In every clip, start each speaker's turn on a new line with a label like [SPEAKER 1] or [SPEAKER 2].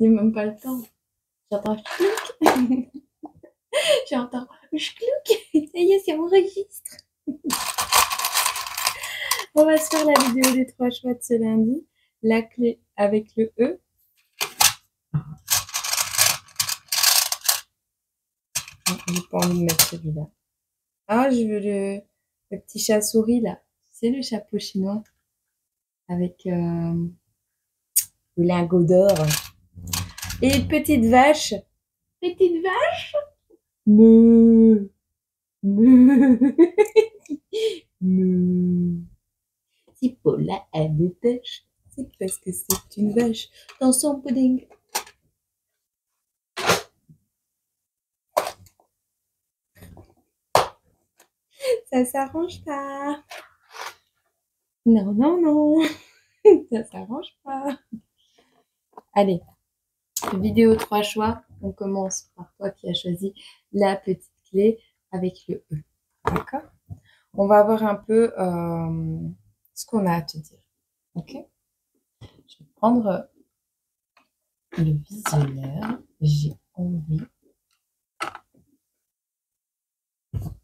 [SPEAKER 1] Il n'y a même pas le temps. J'entends chlouk. J'entends chlouk. Ça y est, c'est mon registre. On va se faire la vidéo des 3 choix de ce lundi. La clé avec le E. J'ai pas envie de mettre celui-là. Ah, je veux le petit chat souris là. C'est le chapeau chinois avec le lingot d'or. Et petite vache. Petite vache. Meuh. Meuh. Meuh. Si Paula a des taches, c'est parce que c'est une vache dans son pudding. Ça s'arrange pas. Non, non, non. Ça s'arrange pas. Allez, vidéo 3 choix. On commence par toi qui as choisi la petite clé avec le E. D'accord? On va voir un peu ce qu'on a à te dire. Ok? Je vais prendre le visionneur. J'ai envie.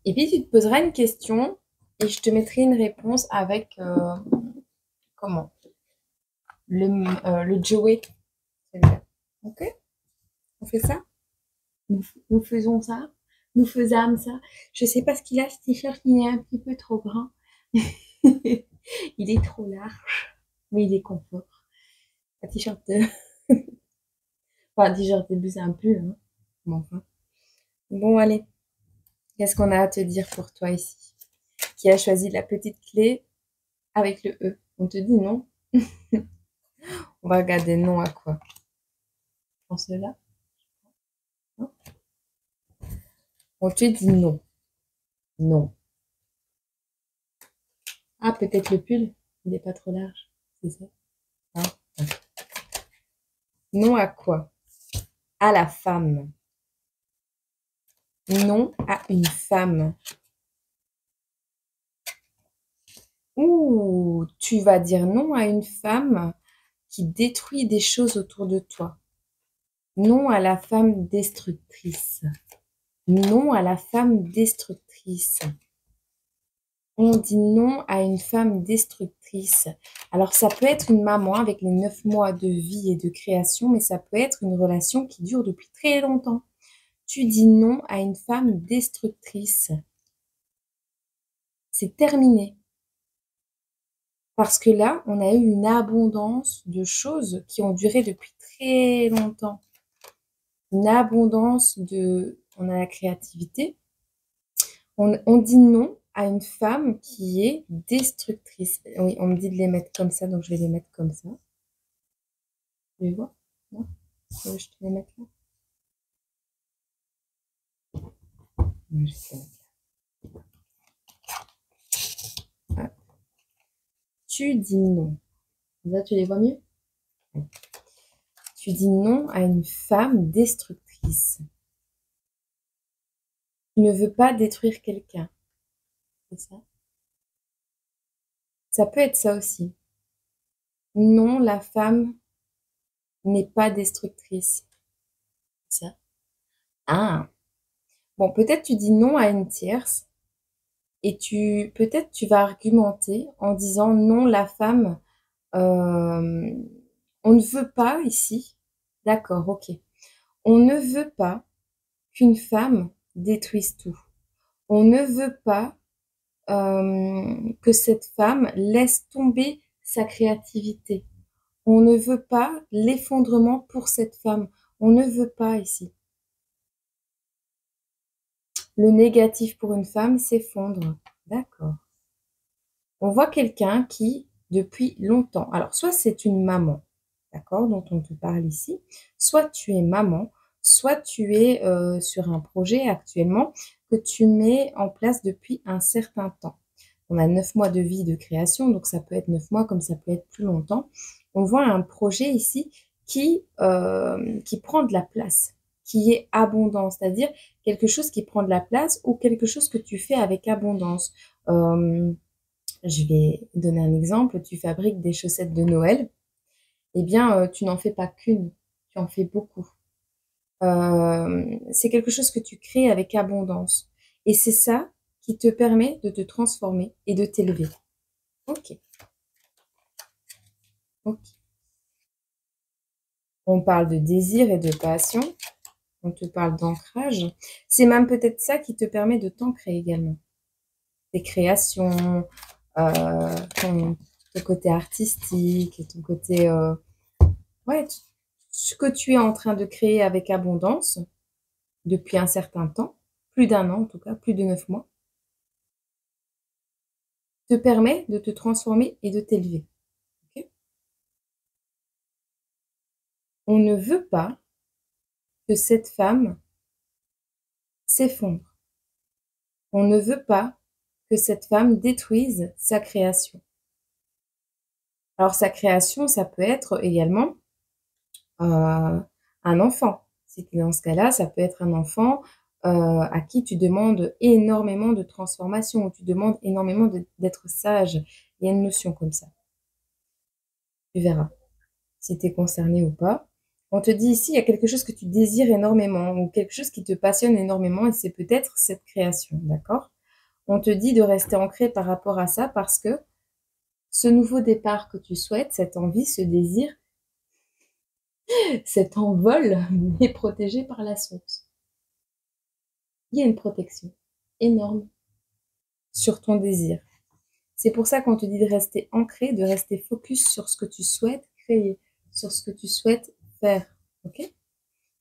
[SPEAKER 1] Et puis tu te poseras une question et je te mettrai une réponse avec comment? Le Joey. Ok? On fait ça? Nous faisons ça? Nous faisâmes ça? Je sais pas ce qu'il a, ce t-shirt, il est un petit peu trop grand. Il est trop large, mais il est confort. Un t-shirt de... Enfin, un t-shirt début, c'est un pull, hein. Mais enfin. Bon, allez. Qu'est-ce qu'on a à te dire pour toi ici? Qui a choisi la petite clé avec le E? On te dit non? On va regarder non à quoi? Dans cela? Non? On te dit non. Non. Ah, peut-être le pull? Il n'est pas trop large. C'est ça? Hein? Non à quoi? À la femme. Non à une femme. Ou tu vas dire non à une femme qui détruit des choses autour de toi. Non à la femme destructrice. Non à la femme destructrice. On dit non à une femme destructrice. Alors ça peut être une maman avec les 9 mois de vie et de création, mais ça peut être une relation qui dure depuis très longtemps. Tu dis non à une femme destructrice. C'est terminé. Parce que là, on a eu une abondance de choses qui ont duré depuis très longtemps. Une abondance de... On a la créativité. On dit non à une femme qui est destructrice. Oui, on me dit de les mettre comme ça, donc je vais les mettre comme ça. Tu les vois? Non? Je te les mettre là? Non, je vais te les mettre là. Tu dis non. Là, tu les vois mieux? Tu dis non à une femme destructrice. Tu ne veux pas détruire quelqu'un. C'est ça? Ça peut être ça aussi. Non, la femme n'est pas destructrice. C'est ça? Ah. Bon, peut-être tu dis non à une tierce et peut-être tu vas argumenter en disant non, la femme, on ne veut pas ici. D'accord, ok. On ne veut pas qu'une femme détruise tout. On ne veut pas que cette femme laisse tomber sa créativité. On ne veut pas l'effondrement pour cette femme. On ne veut pas ici. Le négatif pour une femme s'effondre. D'accord. On voit quelqu'un qui, depuis longtemps, alors soit c'est une maman, d'accord, dont on te parle ici, soit tu es maman, soit tu es sur un projet actuellement que tu mets en place depuis un certain temps. On a 9 mois de vie de création, donc ça peut être 9 mois comme ça peut être plus longtemps. On voit un projet ici qui prend de la place, qui est abondant, c'est-à-dire quelque chose qui prend de la place ou quelque chose que tu fais avec abondance. Je vais donner un exemple. Tu fabriques des chaussettes de Noël. Eh bien, tu n'en fais pas qu'une. tu en fais beaucoup. C'est quelque chose que tu crées avec abondance. Et c'est ça qui te permet de te transformer et de t'élever. Ok, ok. On parle de désir et de passion. On te parle d'ancrage. C'est même peut-être ça qui te permet de t'ancrer également. Tes créations, ton côté artistique, ton côté... ouais, ce que tu es en train de créer avec abondance depuis un certain temps, plus d'1 an en tout cas, plus de 9 mois, te permet de te transformer et de t'élever. Okay. On ne veut pas que cette femme s'effondre. On ne veut pas que cette femme détruise sa création. Alors sa création, ça peut être également un enfant. Si tu es dans ce cas-là, ça peut être un enfant à qui tu demandes énormément de transformation, ou tu demandes énormément d'être sage. Il y a une notion comme ça. Tu verras si tu es concerné ou pas. On te dit ici, il y a quelque chose que tu désires énormément ou quelque chose qui te passionne énormément et c'est peut-être cette création, d'accord? On te dit de rester ancré par rapport à ça parce que ce nouveau départ que tu souhaites, cette envie, ce désir, cet envol est protégé par la source. Il y a une protection énorme sur ton désir. C'est pour ça qu'on te dit de rester ancré, de rester focus sur ce que tu souhaites créer, sur ce que tu souhaites faire. Ok? Tu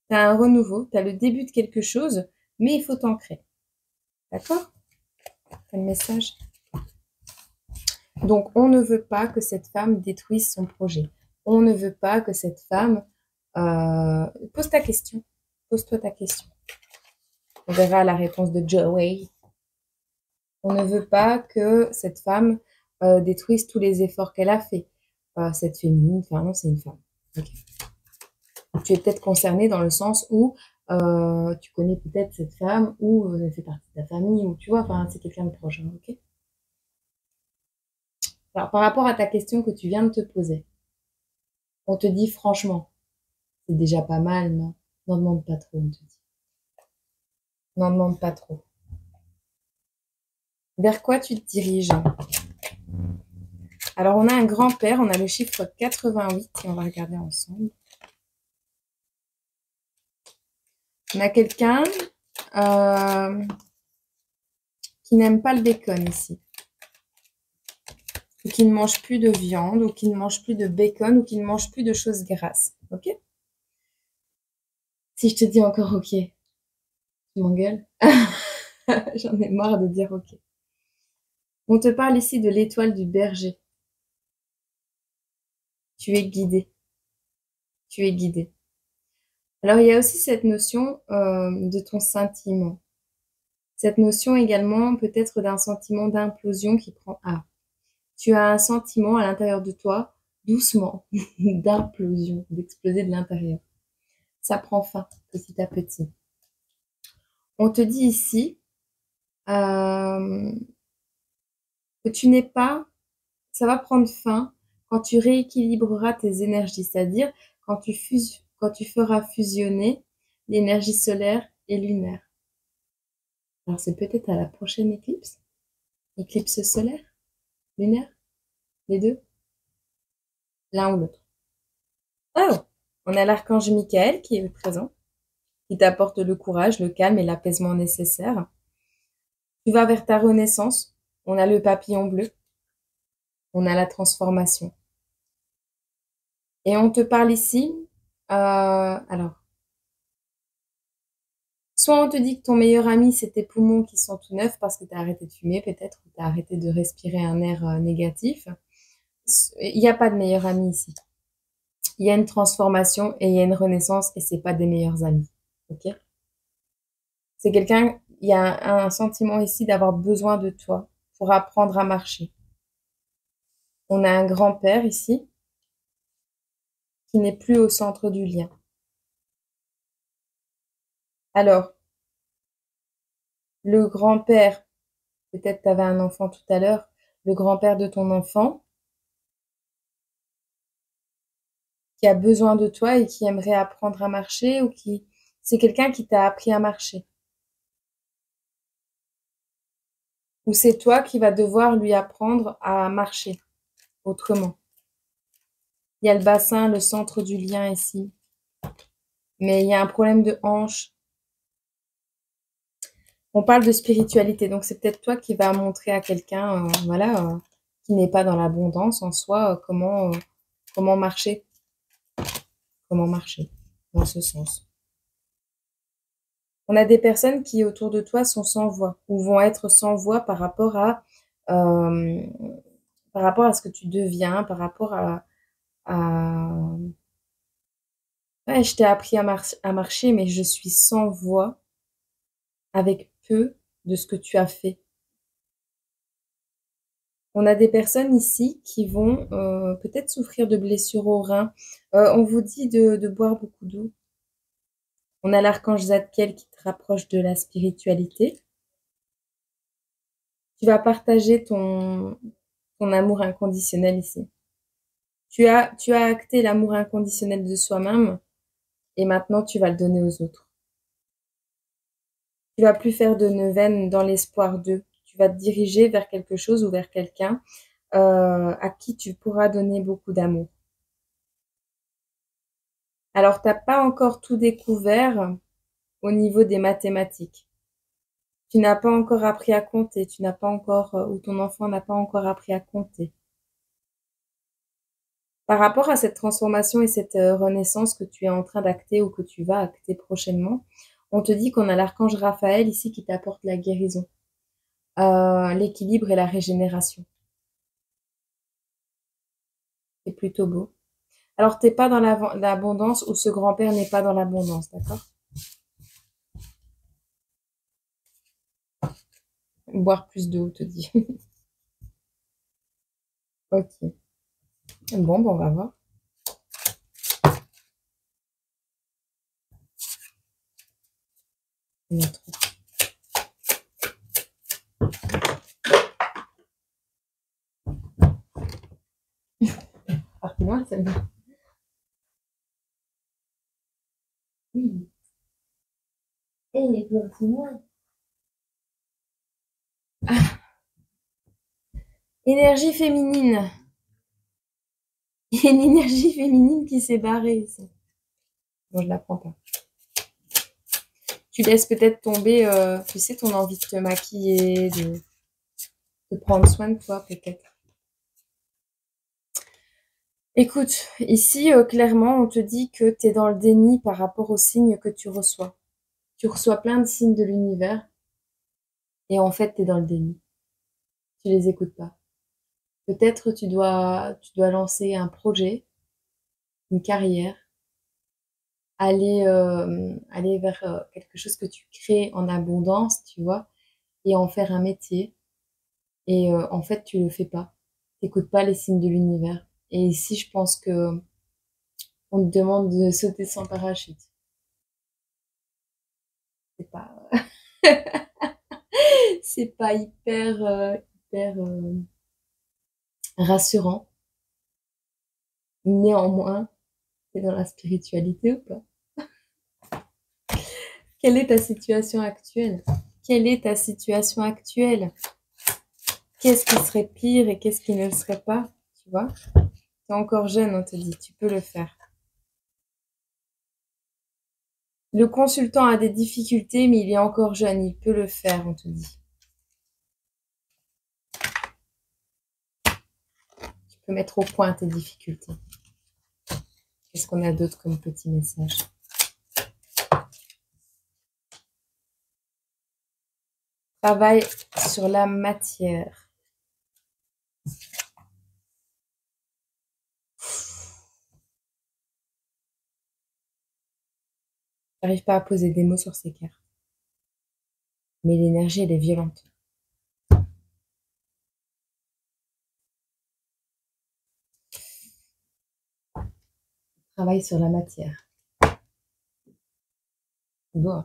[SPEAKER 1] as un renouveau, tu as le début de quelque chose, mais il faut t'ancrer. D'accord? C'est le message. Donc, on ne veut pas que cette femme détruise son projet. On ne veut pas que cette femme... pose ta question. Pose-toi ta question. On verra la réponse de Joey. On ne veut pas que cette femme détruise tous les efforts qu'elle a fait. Cette féminine, enfin non, c'est une femme. Okay. Tu es peut-être concerné dans le sens où tu connais peut-être cette femme ou elle fait partie de ta famille ou tu vois, enfin c'est quelqu'un de proche. Hein, ok. Alors par rapport à ta question que tu viens de te poser, on te dit franchement, c'est déjà pas mal, non? N'en demande pas trop, on te dit. N'en demande pas trop. Vers quoi tu te diriges? Alors on a un grand-père, on a le chiffre 88 et on va regarder ensemble. On a quelqu'un qui n'aime pas le bacon ici. Ou qui ne mange plus de viande, ou qui ne mange plus de bacon, ou qui ne mange plus de choses grasses. Ok? Si je te dis encore ok, tu m'engueules? J'en ai marre de dire ok. On te parle ici de l'étoile du berger. Tu es guidé. Tu es guidé. Alors, il y a aussi cette notion de ton sentiment. Cette notion également peut-être d'un sentiment d'implosion qui prend... Ah, tu as un sentiment à l'intérieur de toi, doucement, d'implosion, d'exploser de l'intérieur. Ça prend fin petit à petit. On te dit ici que tu n'es pas... Ça va prendre fin quand tu rééquilibreras tes énergies, c'est-à-dire quand tu feras fusionner l'énergie solaire et lunaire. Alors c'est peut-être à la prochaine éclipse. Éclipse solaire, lunaire, les deux, l'un ou l'autre. Oh, on a l'archange Michael qui est présent, qui t'apporte le courage, le calme et l'apaisement nécessaire. Tu vas vers ta renaissance. On a le papillon bleu. On a la transformation. Et on te parle ici, alors, soit on te dit que ton meilleur ami, c'est tes poumons qui sont tout neufs parce que tu as arrêté de fumer peut-être, ou tu as arrêté de respirer un air négatif. Il n'y a pas de meilleur ami ici. Il y a une transformation et il y a une renaissance et c'est pas des meilleurs amis. Ok? C'est quelqu'un, il y a un sentiment ici d'avoir besoin de toi pour apprendre à marcher. On a un grand-père ici qui n'est plus au centre du lien. Alors, le grand-père, peut-être tu avais un enfant tout à l'heure, le grand-père de ton enfant, qui a besoin de toi et qui aimerait apprendre à marcher ou qui... C'est quelqu'un qui t'a appris à marcher. Ou c'est toi qui vas devoir lui apprendre à marcher autrement. Il y a le bassin, le centre du lien ici. Mais il y a un problème de hanche. On parle de spiritualité, donc c'est peut-être toi qui vas montrer à quelqu'un, voilà, qui n'est pas dans l'abondance en soi, comment marcher, dans ce sens. On a des personnes qui autour de toi sont sans voix ou vont être sans voix euh, par rapport à ce que tu deviens, par rapport à... Ouais, je t'ai appris à marcher, mais je suis sans voix avec peu de ce que tu as fait. On a des personnes ici qui vont peut-être souffrir de blessures au rein. On vous dit de boire beaucoup d'eau. On a l'archange Zadkiel qui te rapproche de la spiritualité. Tu vas partager ton amour inconditionnel ici. Tu as acté l'amour inconditionnel de soi-même et maintenant tu vas le donner aux autres. Tu vas plus faire de neuvaine dans l'espoir d'eux. Tu vas te diriger vers quelque chose ou vers quelqu'un à qui tu pourras donner beaucoup d'amour. Alors, t'as pas encore tout découvert au niveau des mathématiques. Tu n'as pas encore appris à compter, tu n'as pas encore, ou ton enfant n'a pas encore appris à compter. Par rapport à cette transformation et cette renaissance que tu es en train d'acter ou que tu vas acter prochainement, on te dit qu'on a l'archange Raphaël ici qui t'apporte la guérison, l'équilibre et la régénération. C'est plutôt beau. Alors, t'es pas dans l'abondance ou ce grand-père n'est pas dans l'abondance, d'accord? Boire plus d'eau, te dit. Ok. Bon, on va voir. Il y a trop. Partez loin, celle-là. Oui. Et les loin. Énergie féminine. Il y a une énergie féminine qui s'est barrée ici. Bon, je la prends pas. Tu laisses peut-être tomber, tu sais, ton envie de te maquiller, de prendre soin de toi, peut-être. Écoute, ici, clairement, on te dit que tu es dans le déni par rapport aux signes que tu reçois. Tu reçois plein de signes de l'univers et en fait, tu es dans le déni. Tu les écoutes pas. Peut-être tu dois lancer un projet, une carrière, aller vers quelque chose que tu crées en abondance, tu vois, et en faire un métier. Et en fait, tu le fais pas. T'écoutes pas les signes de l'univers. Et ici, je pense que on te demande de sauter sans parachute. C'est pas, c'est pas hyper rassurant. Néanmoins, t'es dans la spiritualité ou pas? Quelle est ta situation actuelle? Quelle est ta situation actuelle? Qu'est-ce qui serait pire et qu'est-ce qui ne le serait pas? Tu vois? T'es encore jeune, on te dit, tu peux le faire. Le consultant a des difficultés, mais il est encore jeune, il peut le faire, on te dit. Tu peux mettre au point tes difficultés. Qu'est-ce qu'on a d'autre comme petit message? Travaille sur la matière. J'arrive pas à poser des mots sur ces cartes. Mais l'énergie, elle est violente. Travaille sur la matière. Bon.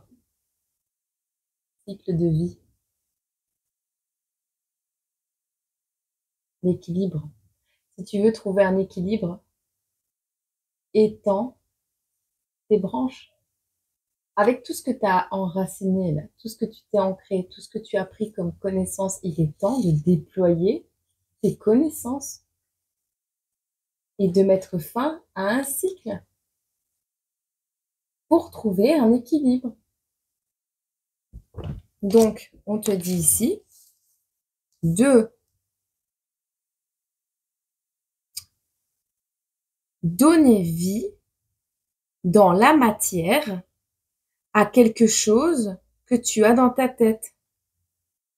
[SPEAKER 1] Cycle de vie. L'équilibre. Si tu veux trouver un équilibre, étends tes branches. Avec tout ce que tu as enraciné, là, tout ce que tu t'es ancré, tout ce que tu as pris comme connaissance, il est temps de déployer tes connaissances et de mettre fin à un cycle pour trouver un équilibre. Donc, on te dit ici de donner vie dans la matière à quelque chose que tu as dans ta tête.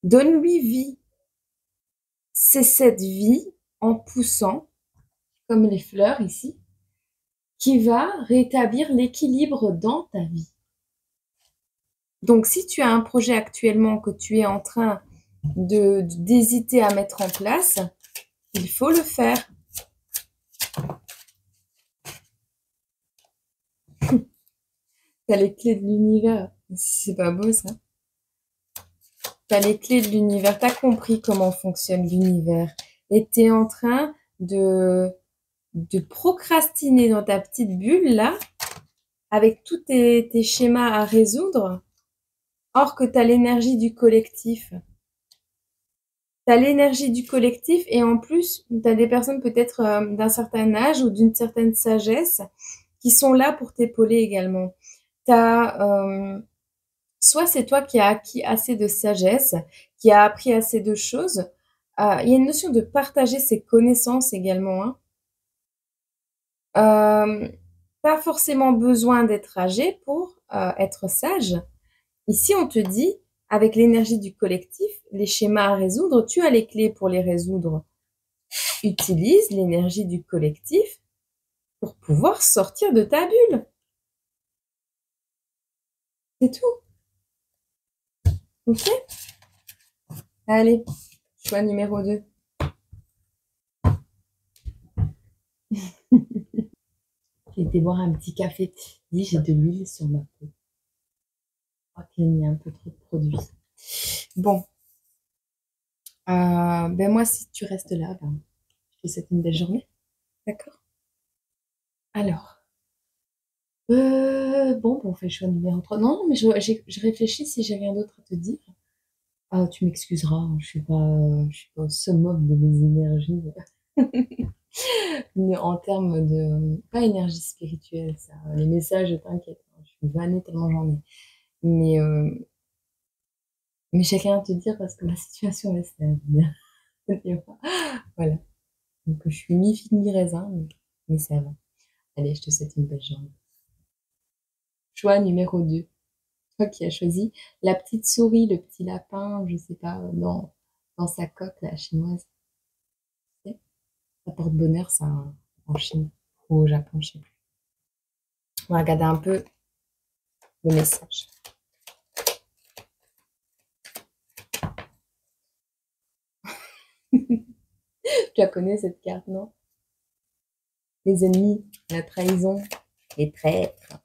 [SPEAKER 1] Donne-lui vie. C'est cette vie en poussant, comme les fleurs ici, qui va rétablir l'équilibre dans ta vie. Donc, si tu as un projet actuellement que tu es en train d'hésiter à mettre en place, il faut le faire. T'as les clés de l'univers. C'est pas beau, ça? T'as les clés de l'univers. T'as compris comment fonctionne l'univers. Et t'es en train de procrastiner dans ta petite bulle, là, avec tous tes schémas à résoudre, or que t'as l'énergie du collectif. T'as l'énergie du collectif et en plus, t'as des personnes peut-être d'un certain âge ou d'une certaine sagesse qui sont là pour t'épauler également. Soit c'est toi qui as acquis assez de sagesse, qui a appris assez de choses. Il y a une notion de partager ses connaissances également, hein. Pas forcément besoin d'être âgé pour être sage. Ici, on te dit, avec l'énergie du collectif, les schémas à résoudre, tu as les clés pour les résoudre. Utilise l'énergie du collectif pour pouvoir sortir de ta bulle. C'est tout. Ok? Allez, choix numéro 2. J'ai été boire un petit café. Dis, j'ai de l'huile sur ma peau. Je crois qu'il y a un peu trop de produit. Bon. Ben moi, si tu restes là, ben, je te souhaite une belle journée. D'accord? Alors. Bon, on fait le choix numéro 3. Non, mais je réfléchis si j'ai rien d'autre à te dire. Ah, tu m'excuseras, hein, je suis pas au summum de mes énergies. Mais en termes de, pas énergie spirituelle, ça. Les messages, t'inquiète, hein, je suis vannée tellement j'en ai. Mais j'ai rien à te dire parce que la situation est stable. Voilà. Donc, je suis mi-figue, mi-raisin, mais ça va. Allez, je te souhaite une belle journée. Choix numéro 2. Toi qui as choisi la petite souris, le petit lapin, je sais pas, dans sa coque, la chinoise. Ça porte bonheur, ça, en Chine ou au Japon, je sais plus. On va regarder un peu le message. Tu la connais cette carte, non? Les ennemis, la trahison, les traîtres.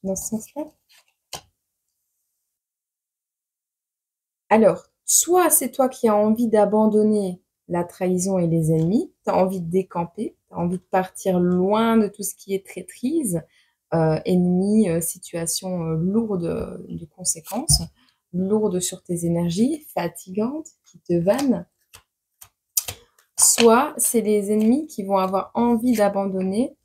[SPEAKER 1] Dans ce sens-là. Alors, soit c'est toi qui as envie d'abandonner la trahison et les ennemis, tu as envie de décamper, tu as envie de partir loin de tout ce qui est traîtrise, ennemis, situation lourde de conséquences, lourde sur tes énergies, fatigante, qui te vannent. Soit c'est les ennemis qui vont avoir envie d'abandonner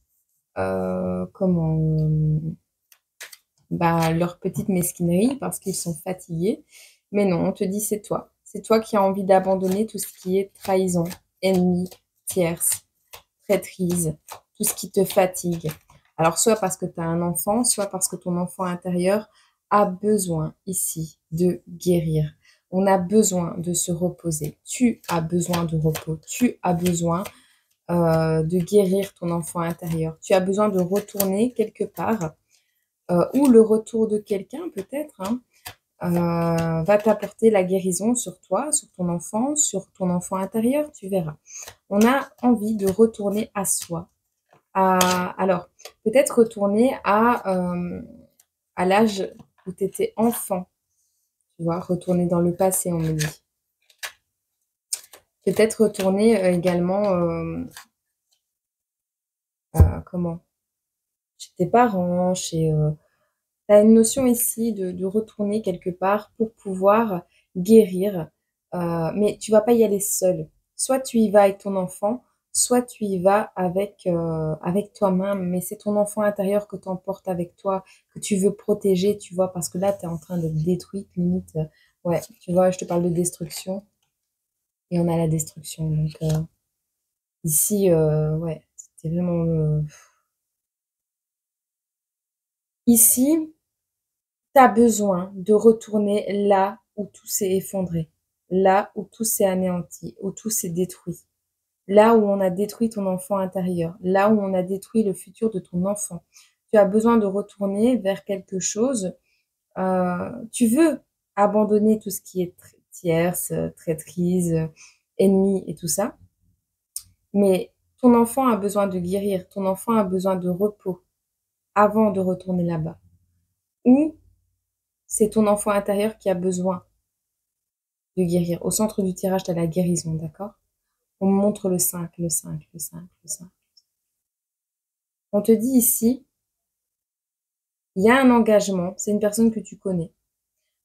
[SPEAKER 1] leur petite mesquinerie parce qu'ils sont fatigués. Mais non, on te dit c'est toi. C'est toi qui as envie d'abandonner tout ce qui est trahison, ennemi, tierce, traîtrise, tout ce qui te fatigue. Alors, soit parce que tu as un enfant, soit parce que ton enfant intérieur a besoin ici de guérir. On a besoin de se reposer. Tu as besoin de repos. Tu as besoin de guérir ton enfant intérieur. Tu as besoin de retourner quelque part ou le retour de quelqu'un peut-être va t'apporter la guérison sur toi, sur ton enfant intérieur, tu verras. On a envie de retourner à soi. Alors, peut-être retourner à l'âge où tu étais enfant. Tu vois, retourner dans le passé, on me dit. Peut-être retourner également, comment? Chez tes parents, chez... tu as une notion ici de retourner quelque part pour pouvoir guérir, mais tu vas pas y aller seul. Soit tu y vas avec ton enfant, soit tu y vas avec toi-même, mais c'est ton enfant intérieur que tu emportes avec toi, que tu veux protéger, tu vois, parce que là, tu es en train d'être détruite, limite. Ouais, tu vois, je te parle de destruction, et on a la destruction. Donc, ici, ouais, c'est vraiment... Ici, tu as besoin de retourner là où tout s'est effondré, là où tout s'est anéanti, où tout s'est détruit, là où on a détruit ton enfant intérieur, là où on a détruit le futur de ton enfant. Tu as besoin de retourner vers quelque chose. Tu veux abandonner tout ce qui est tierce, traîtrise, ennemi et tout ça, mais ton enfant a besoin de guérir, ton enfant a besoin de repos avant de retourner là-bas. Ou c'est ton enfant intérieur qui a besoin de guérir. Au centre du tirage, tu as la guérison, d'accord? On me montre le 5, le 5, le 5, le 5. On te dit ici, il y a un engagement, c'est une personne que tu connais,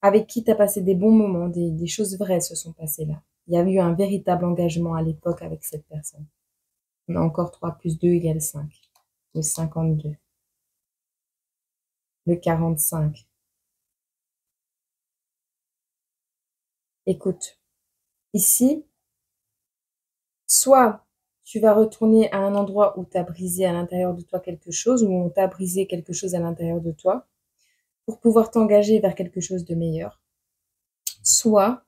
[SPEAKER 1] avec qui tu as passé des bons moments, des choses vraies se sont passées là. Il y a eu un véritable engagement à l'époque avec cette personne. On a encore 3 plus 2 égale 5. Le 52. Le 45. Écoute, ici, soit tu vas retourner à un endroit où tu as brisé à l'intérieur de toi quelque chose, où on t'a brisé quelque chose à l'intérieur de toi, pour pouvoir t'engager vers quelque chose de meilleur. Soit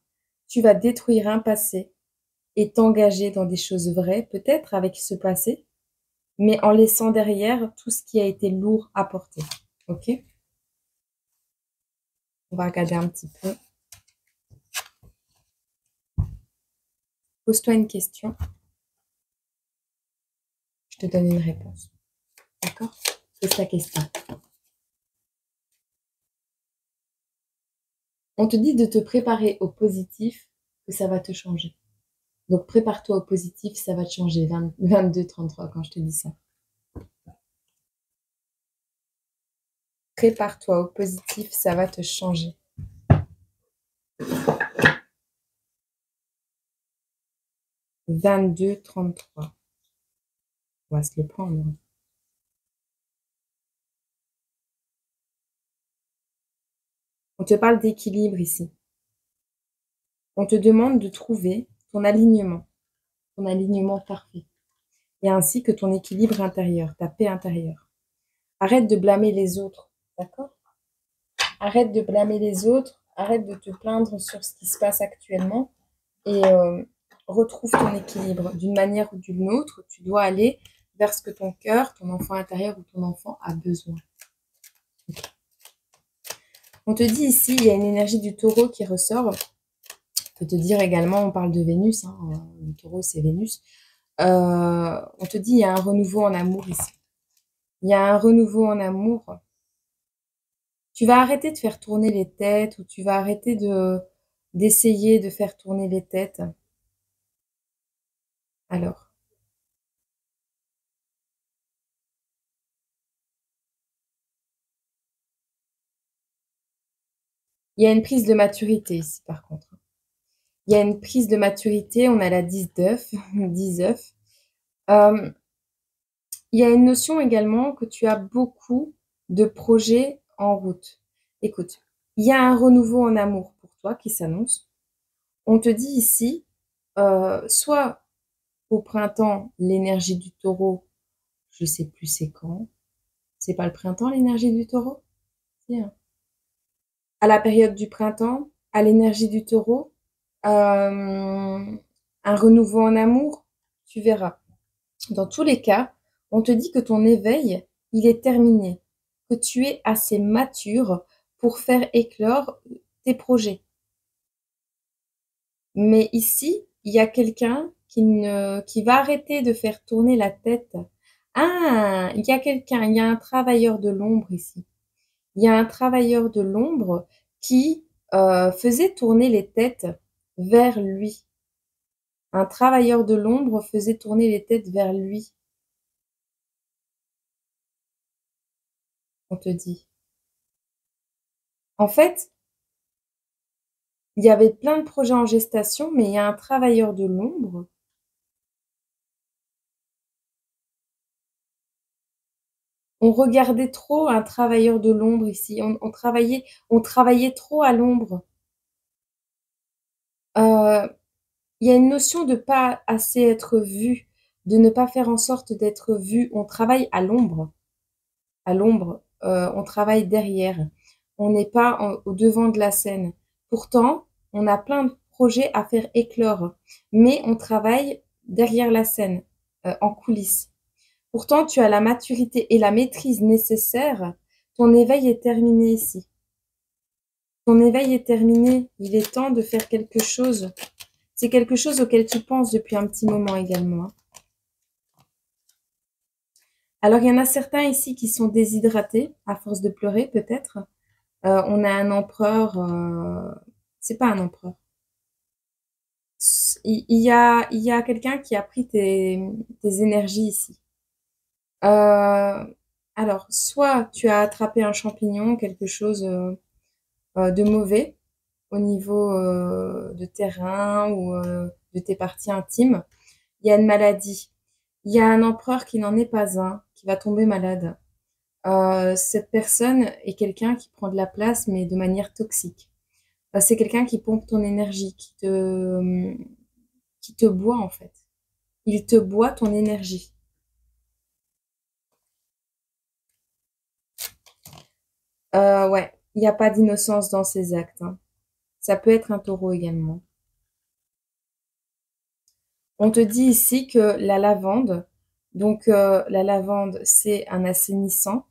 [SPEAKER 1] tu vas détruire un passé et t'engager dans des choses vraies, peut-être avec ce passé, mais en laissant derrière tout ce qui a été lourd à porter. Ok? On va regarder un petit peu. Pose-toi une question. Je te donne une réponse. D'accord? Pose ta question. On te dit de te préparer au positif, que ça va te changer. Donc prépare-toi au positif, ça va te changer. 22, 33 quand je te dis ça. Prépare-toi au positif, ça va te changer. 22, 33. On va se le prendre. On te parle d'équilibre ici. On te demande de trouver ton alignement parfait. Et ainsi que ton équilibre intérieur, ta paix intérieure. Arrête de blâmer les autres, d'accord? Arrête de blâmer les autres, arrête de te plaindre sur ce qui se passe actuellement et retrouve ton équilibre. D'une manière ou d'une autre, tu dois aller vers ce que ton cœur, ton enfant intérieur ou ton enfant a besoin. Okay. On te dit ici, il y a une énergie du taureau qui ressort. Je peux te dire également, on parle de Vénus, hein, le taureau c'est Vénus. On te dit, il y a un renouveau en amour ici. Il y a un renouveau en amour. Tu vas arrêter de faire tourner les têtes ou tu vas arrêter d'essayer de faire tourner les têtes. Alors, il y a une prise de maturité ici, par contre. Il y a une prise de maturité, on a la 10 d'œuf, 10 œufs. Il y a une notion également que tu as beaucoup de projets en route. Écoute, il y a un renouveau en amour pour toi qui s'annonce. On te dit ici, soit au printemps, l'énergie du taureau, je sais plus c'est quand. C'est pas le printemps, l'énergie du taureau? Tiens. À la période du printemps, à l'énergie du taureau, un renouveau en amour, tu verras. Dans tous les cas, on te dit que ton éveil, il est terminé, que tu es assez mature pour faire éclore tes projets. Mais ici, il y a quelqu'un qui va arrêter de faire tourner la tête. Ah, il y a quelqu'un, il y a un travailleur de l'ombre ici. Il y a un travailleur de l'ombre qui faisait tourner les têtes vers lui. Un travailleur de l'ombre faisait tourner les têtes vers lui, on te dit. En fait, il y avait plein de projets en gestation, mais il y a un travailleur de l'ombre. On regardait trop un travailleur de l'ombre ici. On travaillait trop à l'ombre. Il y a une notion de pas assez être vu, de ne pas faire en sorte d'être vu. On travaille à l'ombre. À l'ombre, on travaille derrière. On n'est pas au devant de la scène. Pourtant, on a plein de projets à faire éclore, mais on travaille derrière la scène, en coulisses. Pourtant, tu as la maturité et la maîtrise nécessaires. Ton éveil est terminé ici. Ton éveil est terminé. Il est temps de faire quelque chose. C'est quelque chose auquel tu penses depuis un petit moment également, hein. Alors, il y en a certains ici qui sont déshydratés, à force de pleurer peut-être. On a un empereur, c'est pas un empereur. Il y a quelqu'un qui a pris tes énergies ici. Alors, soit tu as attrapé un champignon, quelque chose de mauvais au niveau de tes reins ou de tes parties intimes. Il y a une maladie. Il y a un empereur qui n'en est pas un, qui va tomber malade. Cette personne est quelqu'un qui prend de la place, mais de manière toxique. C'est quelqu'un qui pompe ton énergie, qui te boit en fait. Il te boit ton énergie. Ouais, il n'y a pas d'innocence dans ses actes, hein. Ça peut être un taureau également. On te dit ici que la lavande, donc la lavande, c'est un assainissant.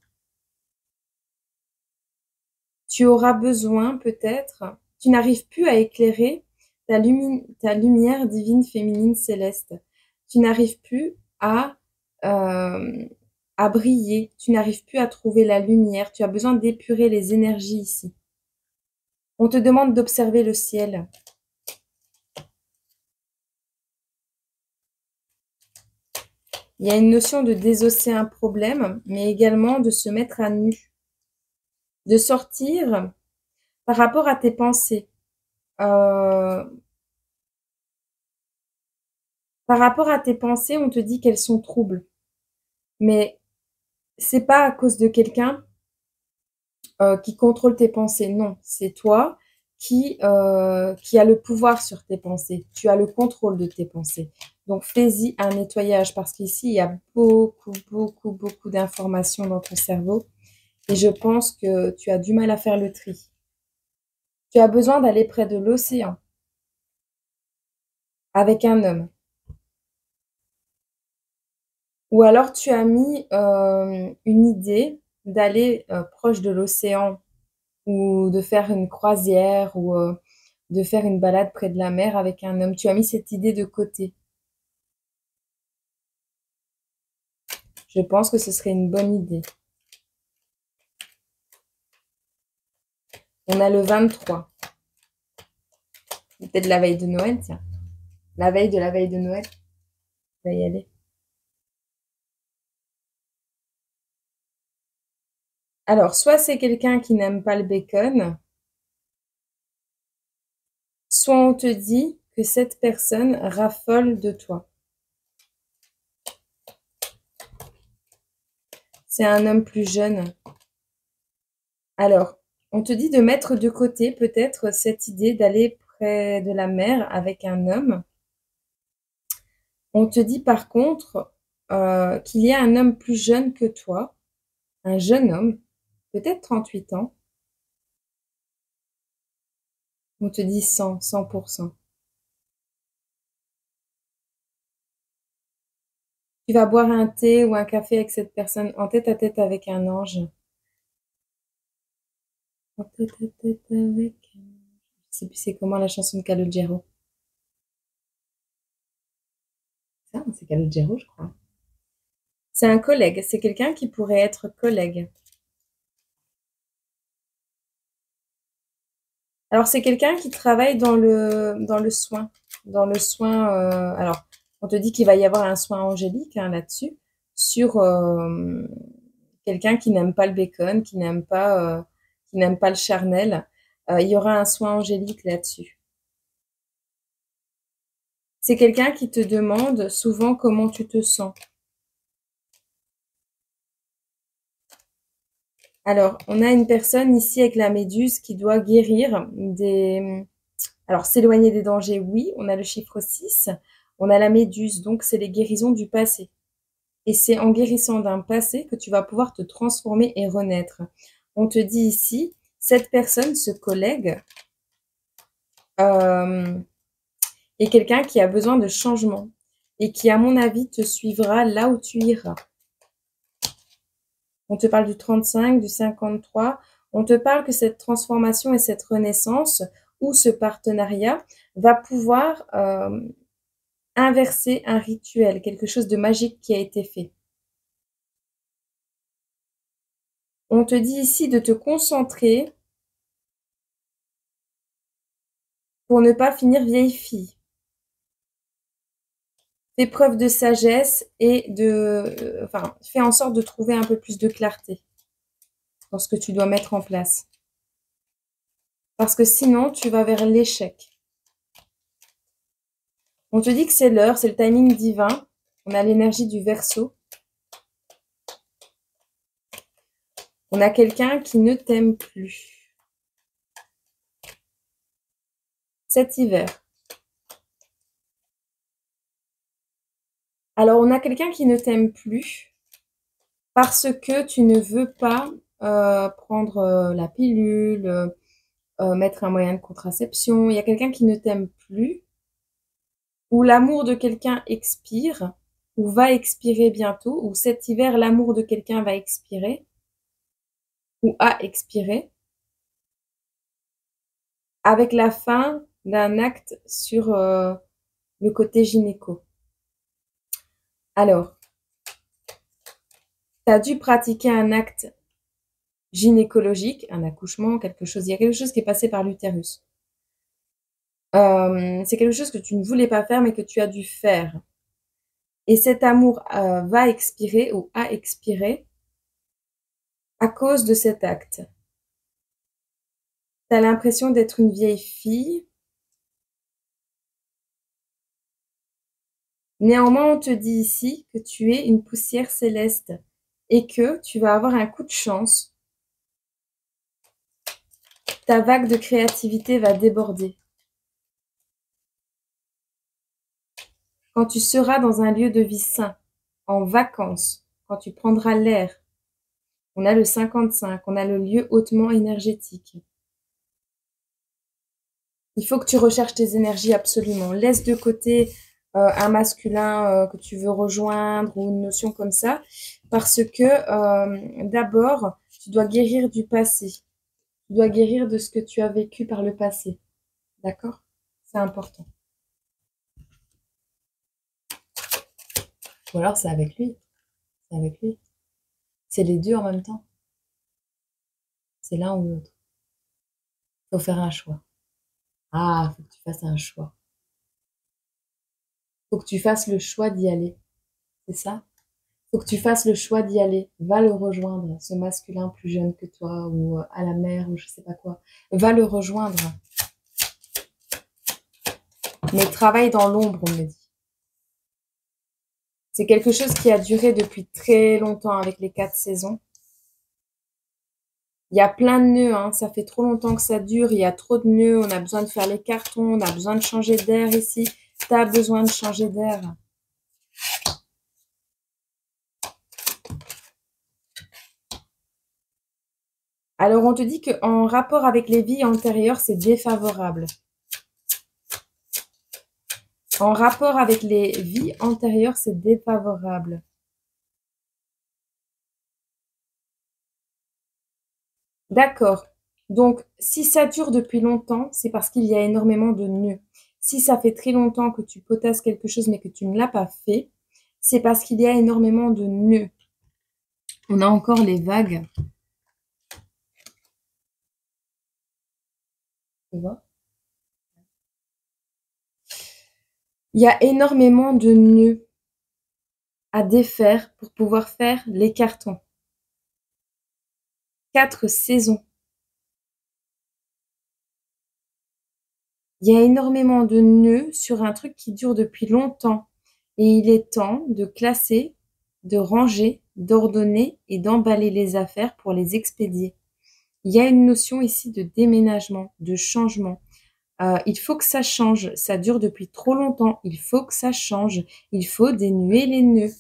[SPEAKER 1] Tu auras besoin peut-être, tu n'arrives plus à éclairer ta lumière divine féminine céleste. Tu n'arrives plus euh, à briller, tu n'arrives plus à trouver la lumière, tu as besoin d'épurer les énergies ici. On te demande d'observer le ciel. Il y a une notion de désosser un problème, mais également de se mettre à nu, de sortir par rapport à tes pensées. Euh, Par rapport à tes pensées, on te dit qu'elles sont troubles, mais c'est pas à cause de quelqu'un qui contrôle tes pensées. Non, c'est toi qui a le pouvoir sur tes pensées. Tu as le contrôle de tes pensées. Donc fais-y un nettoyage parce qu'ici il y a beaucoup d'informations dans ton cerveau et je pense que tu as du mal à faire le tri. Tu as besoin d'aller près de l'océan avec un homme. Ou alors tu as mis une idée d'aller proche de l'océan ou de faire une croisière ou de faire une balade près de la mer avec un homme. Tu as mis cette idée de côté. Je pense que ce serait une bonne idée. On a le 23. Peut-être la veille de Noël, tiens. La veille de Noël. On va y aller. Alors, soit c'est quelqu'un qui n'aime pas le bacon, soit on te dit que cette personne raffole de toi. C'est un homme plus jeune. Alors, on te dit de mettre de côté peut-être cette idée d'aller près de la mer avec un homme. On te dit par contre qu'il y a un homme plus jeune que toi, un jeune homme, peut-être 38 ans. On te dit 100%. Tu vas boire un thé ou un café avec cette personne en tête à tête avec un ange. En tête à tête avec un ange. Je sais plus c'est comment la chanson de Calogero. Ça, c'est Calogero, je crois. C'est un collègue, c'est quelqu'un qui pourrait être collègue. Alors, c'est quelqu'un qui travaille dans le soin. Dans le soin, alors, on te dit qu'il va y avoir un soin angélique hein, là-dessus, sur quelqu'un qui n'aime pas le bacon, qui n'aime pas le charnel. Il y aura un soin angélique là-dessus. C'est quelqu'un qui te demande souvent comment tu te sens. Alors, on a une personne ici avec la méduse qui doit guérir des... Alors, s'éloigner des dangers, oui. On a le chiffre 6. On a la méduse, donc c'est les guérisons du passé. Et c'est en guérissant d'un passé que tu vas pouvoir te transformer et renaître. On te dit ici, cette personne, ce collègue, euh, est quelqu'un qui a besoin de changement et qui, à mon avis, te suivra là où tu iras. On te parle du 35, du 53. On te parle que cette transformation et cette renaissance ou ce partenariat va pouvoir inverser un rituel, quelque chose de magique qui a été fait. On te dit ici de te concentrer pour ne pas finir vieille fille. Fais preuve de sagesse et fais en sorte de trouver un peu plus de clarté dans ce que tu dois mettre en place. Parce que sinon, tu vas vers l'échec. On te dit que c'est l'heure, c'est le timing divin. On a l'énergie du Verseau. On a quelqu'un qui ne t'aime plus. Cet hiver. Alors, on a quelqu'un qui ne t'aime plus parce que tu ne veux pas prendre la pilule, mettre un moyen de contraception. Il y a quelqu'un qui ne t'aime plus, ou l'amour de quelqu'un expire, ou va expirer bientôt, ou cet hiver, l'amour de quelqu'un va expirer, ou a expiré, avec la fin d'un acte sur le côté gynéco. Alors, tu as dû pratiquer un acte gynécologique, un accouchement, quelque chose. Il y a quelque chose qui est passé par l'utérus. C'est quelque chose que tu ne voulais pas faire, mais que tu as dû faire. Et cet amour va expirer ou a expiré à cause de cet acte. Tu as l'impression d'être une vieille fille. Néanmoins, on te dit ici que tu es une poussière céleste et que tu vas avoir un coup de chance. Ta vague de créativité va déborder. Quand tu seras dans un lieu de vie sain, en vacances, quand tu prendras l'air, on a le 55, on a le lieu hautement énergétique. Il faut que tu recherches tes énergies absolument. Laisse de côté un masculin que tu veux rejoindre ou une notion comme ça, parce que d'abord, tu dois guérir du passé. Tu dois guérir de ce que tu as vécu par le passé. D'accord? C'est important. Ou alors c'est avec lui. C'est avec lui. C'est les deux en même temps. C'est l'un ou l'autre. Faut faire un choix. Ah, faut que tu fasses un choix. Faut que tu fasses le choix d'y aller. C'est ça? Faut que tu fasses le choix d'y aller. Va le rejoindre, ce masculin plus jeune que toi, ou à la mer, ou je sais pas quoi. Va le rejoindre. Mais travaille dans l'ombre, on me dit. C'est quelque chose qui a duré depuis très longtemps avec les 4 saisons. Il y a plein de nœuds, hein. Ça fait trop longtemps que ça dure. Il y a trop de nœuds. On a besoin de faire les cartons. On a besoin de changer d'air ici. Tu as besoin de changer d'air. Alors, on te dit qu'en rapport avec les vies antérieures, c'est défavorable. En rapport avec les vies antérieures, c'est défavorable. D'accord. Donc, si ça dure depuis longtemps, c'est parce qu'il y a énormément de nœuds. Si ça fait très longtemps que tu potasses quelque chose mais que tu ne l'as pas fait, c'est parce qu'il y a énormément de nœuds. On a encore les vagues. Tu vois? Il y a énormément de nœuds à défaire pour pouvoir faire les cartons. 4 saisons. Il y a énormément de nœuds sur un truc qui dure depuis longtemps. Et il est temps de classer, de ranger, d'ordonner et d'emballer les affaires pour les expédier. Il y a une notion ici de déménagement, de changement. Il faut que ça change. Ça dure depuis trop longtemps. Il faut que ça change. Il faut dénuer les nœuds.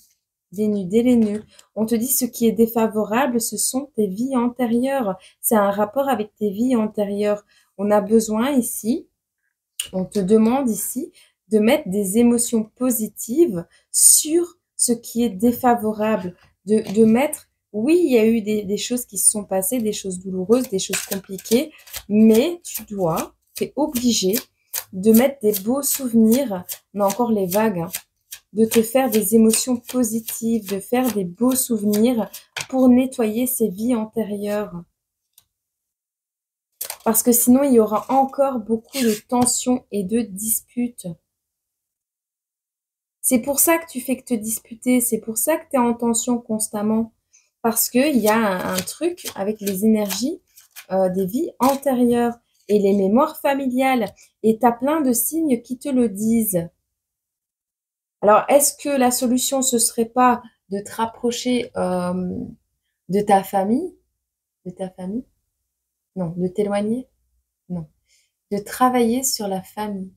[SPEAKER 1] Dénuder les nœuds. On te dit ce qui est défavorable, ce sont tes vies antérieures. C'est un rapport avec tes vies antérieures. On a besoin ici, on te demande ici de mettre des émotions positives sur ce qui est défavorable. De mettre, oui, il y a eu des choses qui se sont passées, des choses douloureuses, des choses compliquées, mais tu es obligé de mettre des beaux souvenirs, on a encore les vagues, hein, de te faire des émotions positives, de faire des beaux souvenirs pour nettoyer ces vies antérieures. Parce que sinon, il y aura encore beaucoup de tensions et de disputes. C'est pour ça que tu fais que te disputer, c'est pour ça que tu es en tension constamment. Parce qu'il y a un truc avec les énergies des vies antérieures et les mémoires familiales. Et tu as plein de signes qui te le disent. Alors, est-ce que la solution, ce serait pas de te rapprocher de ta famille? De ta famille? Non. De t'éloigner? Non. De travailler sur la famille.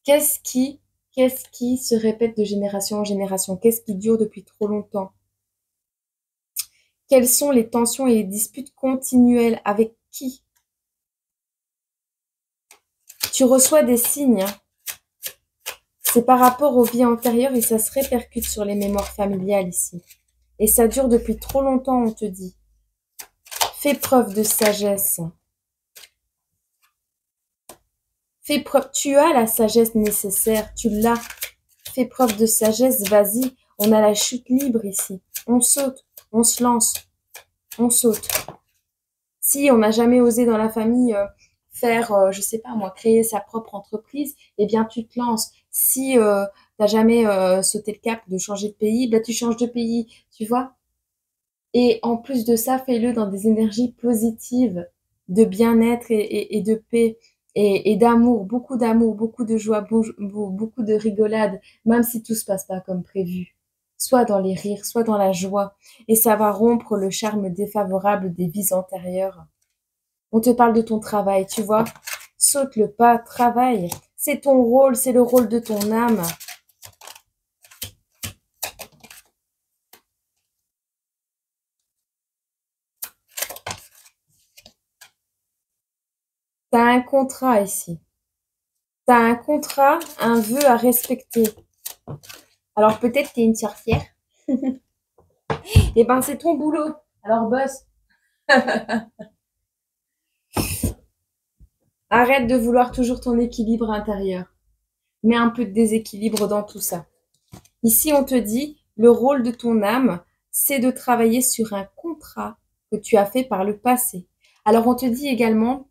[SPEAKER 1] Qu'est-ce qui se répète de génération en génération? Qu'est-ce qui dure depuis trop longtemps? Quelles sont les tensions et les disputes continuelles? Avec qui? Tu reçois des signes, hein. C'est par rapport aux vies antérieures et ça se répercute sur les mémoires familiales ici. Et ça dure depuis trop longtemps, on te dit. Fais preuve de sagesse. Fais preuve, tu as la sagesse nécessaire, tu l'as. Fais preuve de sagesse, vas-y. On a la chute libre ici. On saute, on se lance, on saute. Si on n'a jamais osé dans la famille faire, je sais pas moi, créer sa propre entreprise, eh bien tu te lances. Si tu n'as jamais sauté le cap de changer de pays, bah tu changes de pays, tu vois. Et en plus de ça, fais-le dans des énergies positives, de bien-être et de paix et d'amour, beaucoup de joie, beaucoup de rigolade, même si tout se passe pas comme prévu. Soit dans les rires, soit dans la joie. Et ça va rompre le charme défavorable des vies antérieures. On te parle de ton travail, tu vois. Saute le pas, travaille. C'est ton rôle, c'est le rôle de ton âme. T'as un contrat ici. T'as un contrat, un vœu à respecter. Alors peut-être t'es une sorcière. Eh ben c'est ton boulot. Alors bosse. Arrête de vouloir toujours ton équilibre intérieur. Mets un peu de déséquilibre dans tout ça. Ici on te dit, le rôle de ton âme, c'est de travailler sur un contrat que tu as fait par le passé. Alors on te dit également,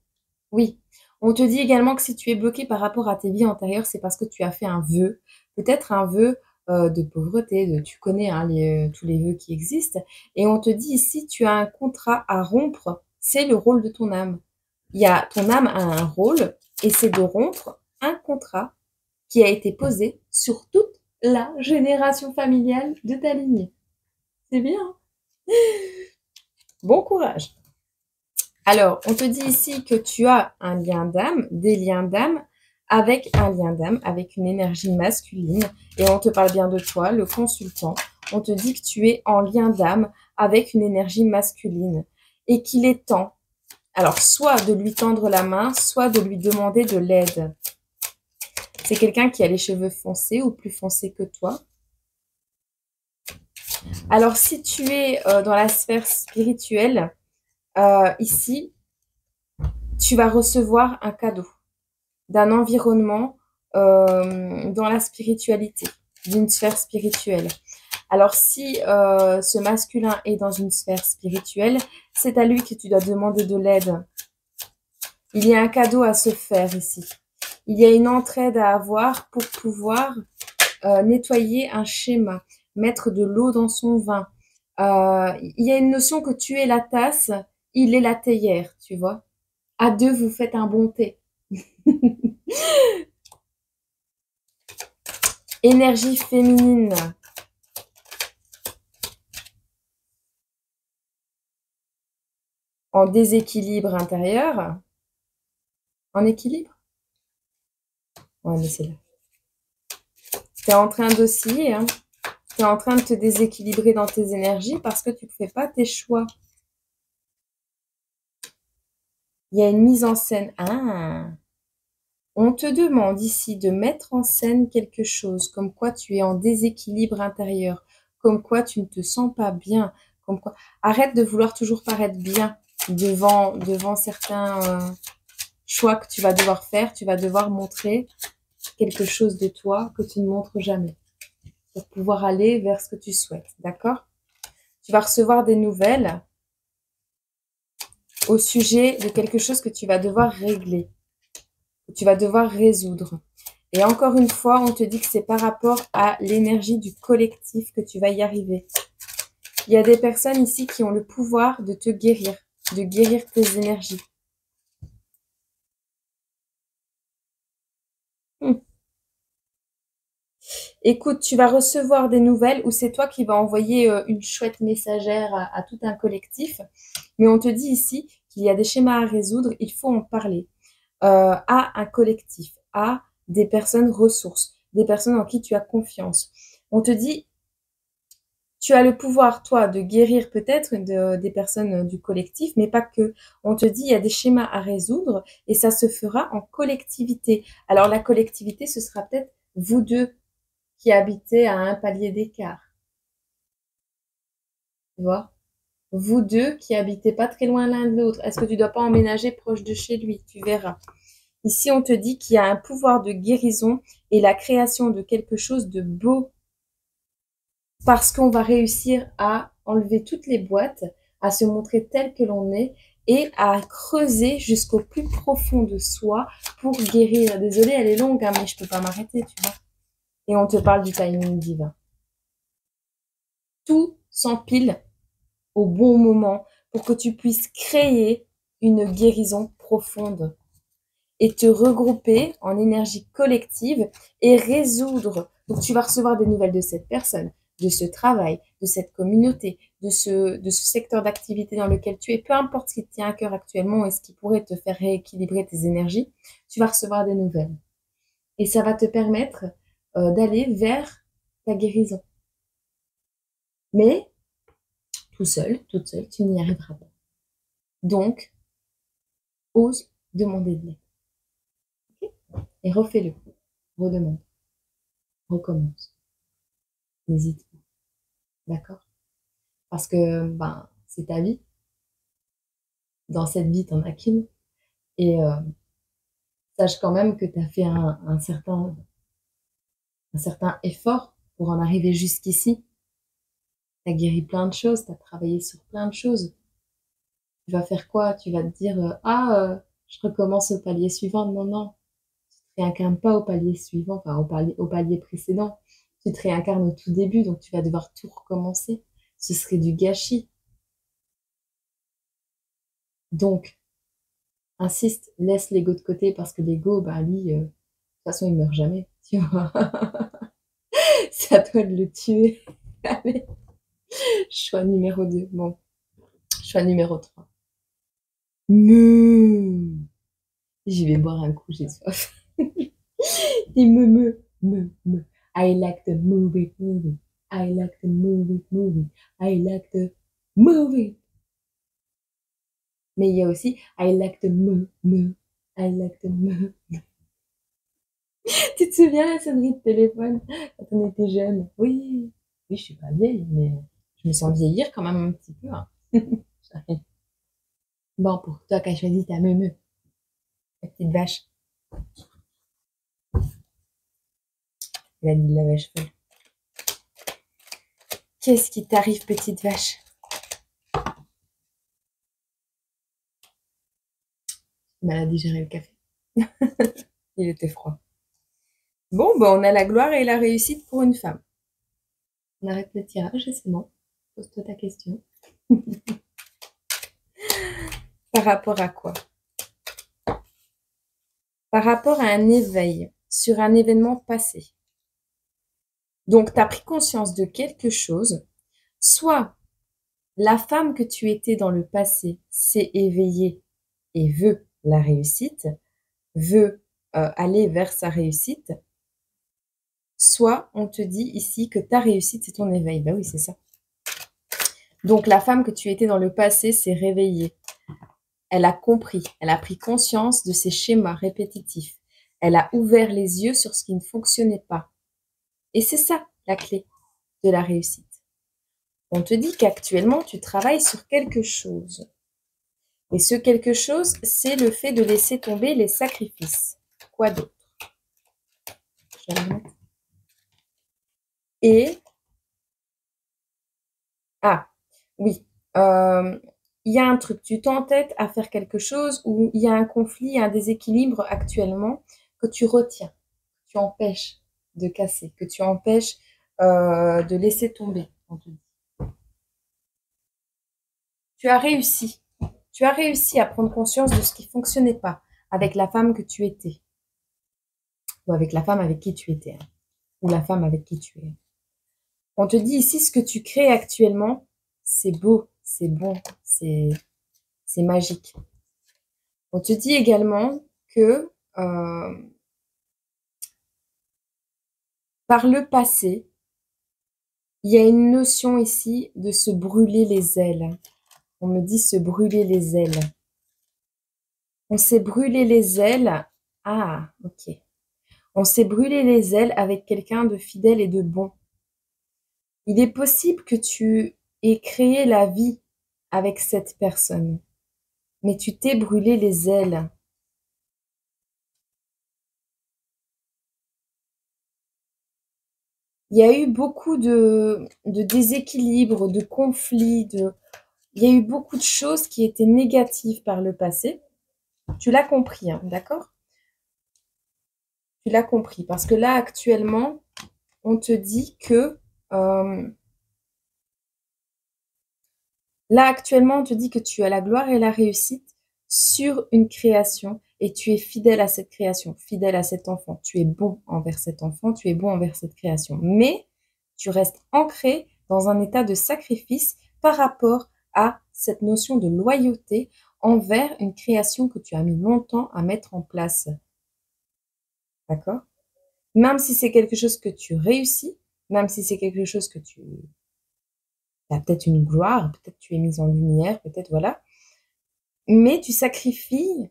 [SPEAKER 1] oui, on te dit également que si tu es bloqué par rapport à tes vies antérieures, c'est parce que tu as fait un vœu, peut-être un vœu de pauvreté, tu connais hein, tous les vœux qui existent, et on te dit ici, tu as un contrat à rompre, c'est le rôle de ton âme. Ton âme a un rôle, et c'est de rompre un contrat qui a été posé sur toute la génération familiale de ta lignée. C'est bien, hein? Bon courage. Alors, on te dit ici que tu as un lien d'âme, des liens d'âme, avec un lien d'âme, avec une énergie masculine. Et on te parle bien de toi, le consultant. On te dit que tu es en lien d'âme avec une énergie masculine. Et qu'il est temps, alors, soit de lui tendre la main, soit de lui demander de l'aide. C'est quelqu'un qui a les cheveux foncés ou plus foncés que toi. Alors, si tu es dans la sphère spirituelle, ici, tu vas recevoir un cadeau d'un environnement dans la spiritualité, d'une sphère spirituelle. Alors, si ce masculin est dans une sphère spirituelle, c'est à lui que tu dois demander de l'aide. Il y a un cadeau à se faire ici. Il y a une entraide à avoir pour pouvoir nettoyer un schéma, mettre de l'eau dans son vin. Il y a une notion que tu es la tasse, il est la théière, tu vois. À deux, vous faites un bon thé. Énergie féminine. En déséquilibre intérieur. En équilibre? Ouais, mais c'est là. Tu es en train d'osciller, hein. Tu es en train de te déséquilibrer dans tes énergies parce que tu ne fais pas tes choix. Il y a une mise en scène. Ah! On te demande ici de mettre en scène quelque chose, comme quoi tu es en déséquilibre intérieur, comme quoi tu ne te sens pas bien, comme quoi... Arrête de vouloir toujours paraître bien devant certains choix que tu vas devoir faire. Tu vas devoir montrer quelque chose de toi que tu ne montres jamais pour pouvoir aller vers ce que tu souhaites, d'accord? Tu vas recevoir des nouvelles au sujet de quelque chose que tu vas devoir régler, que tu vas devoir résoudre. Et encore une fois, on te dit que c'est par rapport à l'énergie du collectif que tu vas y arriver. Il y a des personnes ici qui ont le pouvoir de te guérir, de guérir tes énergies. Écoute, tu vas recevoir des nouvelles où c'est toi qui vas envoyer une chouette messagère à tout un collectif. Mais on te dit ici qu'il y a des schémas à résoudre, il faut en parler à un collectif, à des personnes ressources, des personnes en qui tu as confiance. On te dit, tu as le pouvoir, toi, de guérir peut-être des personnes du collectif, mais pas que. On te dit, il y a des schémas à résoudre et ça se fera en collectivité. Alors la collectivité, ce sera peut-être vous deux qui habitez à un palier d'écart. Tu vois? Vous deux qui habitez pas très loin l'un de l'autre. Est-ce que tu dois pas emménager proche de chez lui? Tu verras. Ici, on te dit qu'il y a un pouvoir de guérison et la création de quelque chose de beau parce qu'on va réussir à enlever toutes les boîtes, à se montrer tel que l'on est et à creuser jusqu'au plus profond de soi pour guérir. Désolée, elle est longue, hein, mais je peux pas m'arrêter, tu vois. Et on te parle du timing divin. Tout s'empile au bon moment pour que tu puisses créer une guérison profonde et te regrouper en énergie collective et résoudre. Donc, tu vas recevoir des nouvelles de cette personne, de ce travail, de cette communauté, de ce secteur d'activité dans lequel tu es, peu importe ce qui te tient à cœur actuellement et ce qui pourrait te faire rééquilibrer tes énergies, tu vas recevoir des nouvelles. Et ça va te permettre d'aller vers ta guérison. Mais, tout seul, toute seule, tu n'y arriveras pas. Donc, ose demander de l'aide. Okay? Et refais-le. Redemande. Recommence. N'hésite pas. D'accord? Parce que ben, c'est ta vie. Dans cette vie, t'en as qu'une. Et sache quand même que tu as fait un certain effort pour en arriver jusqu'ici. Tu as guéri plein de choses, tu as travaillé sur plein de choses. Tu vas faire quoi? Tu vas te dire je recommence au palier suivant. Non, non. Tu te réincarnes pas au palier suivant, enfin au palier précédent. Tu te réincarnes au tout début, donc tu vas devoir tout recommencer. Ce serait du gâchis. Donc, insiste, laisse l'ego de côté parce que l'ego, bah lui, de toute façon, il meurt jamais, tu vois. C'est à toi de le tuer. Allez, choix numéro 2. Bon, choix numéro 3. Me. Je vais boire un coup, j'ai soif. Et me. I like the movie. I like the movie. I like the movie. Mais il y a aussi I like the me. I like the me. Tu te souviens la sonnerie de téléphone quand on était jeune? Oui. Oui, je suis pas vieille, mais je me sens vieillir quand même un petit peu. Hein. Bon, pour toi qui as choisi ta meumeu, la petite vache. Elle a dit de la vache folle. Qu'est-ce qui t'arrive, petite vache? mal à digérer le café. Il était froid. Bon, ben, on a la gloire et la réussite pour une femme. On arrête le tirage et c'est bon. Pose-toi ta question. Par rapport à quoi? Par rapport à un éveil sur un événement passé. Donc, tu as pris conscience de quelque chose. Soit la femme que tu étais dans le passé s'est éveillée et veut la réussite, veut aller vers sa réussite. Soit on te dit ici que ta réussite, c'est ton éveil. Ben oui, c'est ça. Donc, la femme que tu étais dans le passé s'est réveillée. Elle a compris, elle a pris conscience de ces schémas répétitifs. Elle a ouvert les yeux sur ce qui ne fonctionnait pas. Et c'est ça la clé de la réussite. On te dit qu'actuellement, tu travailles sur quelque chose. Et ce quelque chose, c'est le fait de laisser tomber les sacrifices. Quoi d'autre? Et, ah, oui, il y a un truc, tu t'entêtes à faire quelque chose où il y a un conflit, un déséquilibre actuellement que tu retiens, que tu empêches de casser, que tu empêches de laisser tomber. On te dit. Tu as réussi. Tu as réussi à prendre conscience de ce qui fonctionnait pas avec la femme que tu étais, ou avec la femme avec qui tu étais, hein, ou la femme avec qui tu es. On te dit ici ce que tu crées actuellement, c'est beau, c'est bon, c'est magique. On te dit également que par le passé, il y a une notion ici de se brûler les ailes. On me dit se brûler les ailes. On s'est brûlé les ailes. Ah, ok. On s'est brûlé les ailes avec quelqu'un de fidèle et de bon. Il est possible que tu aies créé la vie avec cette personne, mais tu t'es brûlé les ailes. Il y a eu beaucoup de déséquilibres, de conflits, il y a eu beaucoup de choses qui étaient négatives par le passé. Tu l'as compris, hein, d'accord? Tu l'as compris, parce que là, actuellement, on te dit que... là, actuellement, on te dit que tu as la gloire et la réussite sur une création et tu es fidèle à cette création, fidèle à cet enfant. Tu es bon envers cet enfant, tu es bon envers cette création. Mais tu restes ancré dans un état de sacrifice par rapport à cette notion de loyauté envers une création que tu as mis longtemps à mettre en place. D'accord? Même si c'est quelque chose que tu réussis, même si c'est quelque chose que tu as peut-être une gloire, peut-être tu es mise en lumière, peut-être voilà, mais tu sacrifies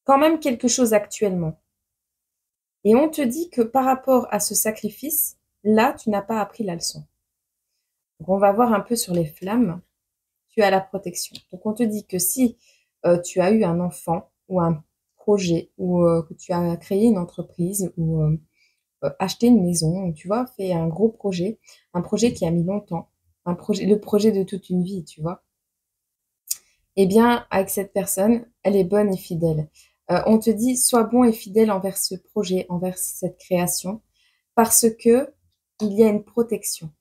[SPEAKER 1] quand même quelque chose actuellement. Et on te dit que par rapport à ce sacrifice, là, tu n'as pas appris la leçon. Donc, on va voir un peu sur les flammes. Tu as la protection. Donc, on te dit que si tu as eu un enfant ou un projet ou que tu as créé une entreprise ou acheté une maison, tu vois, fait un gros projet, un projet qui a mis longtemps, un projet, le projet de toute une vie, tu vois. Eh bien, avec cette personne, elle est bonne et fidèle. On te dit, sois bon et fidèle envers ce projet, envers cette création, parce que il y a une protection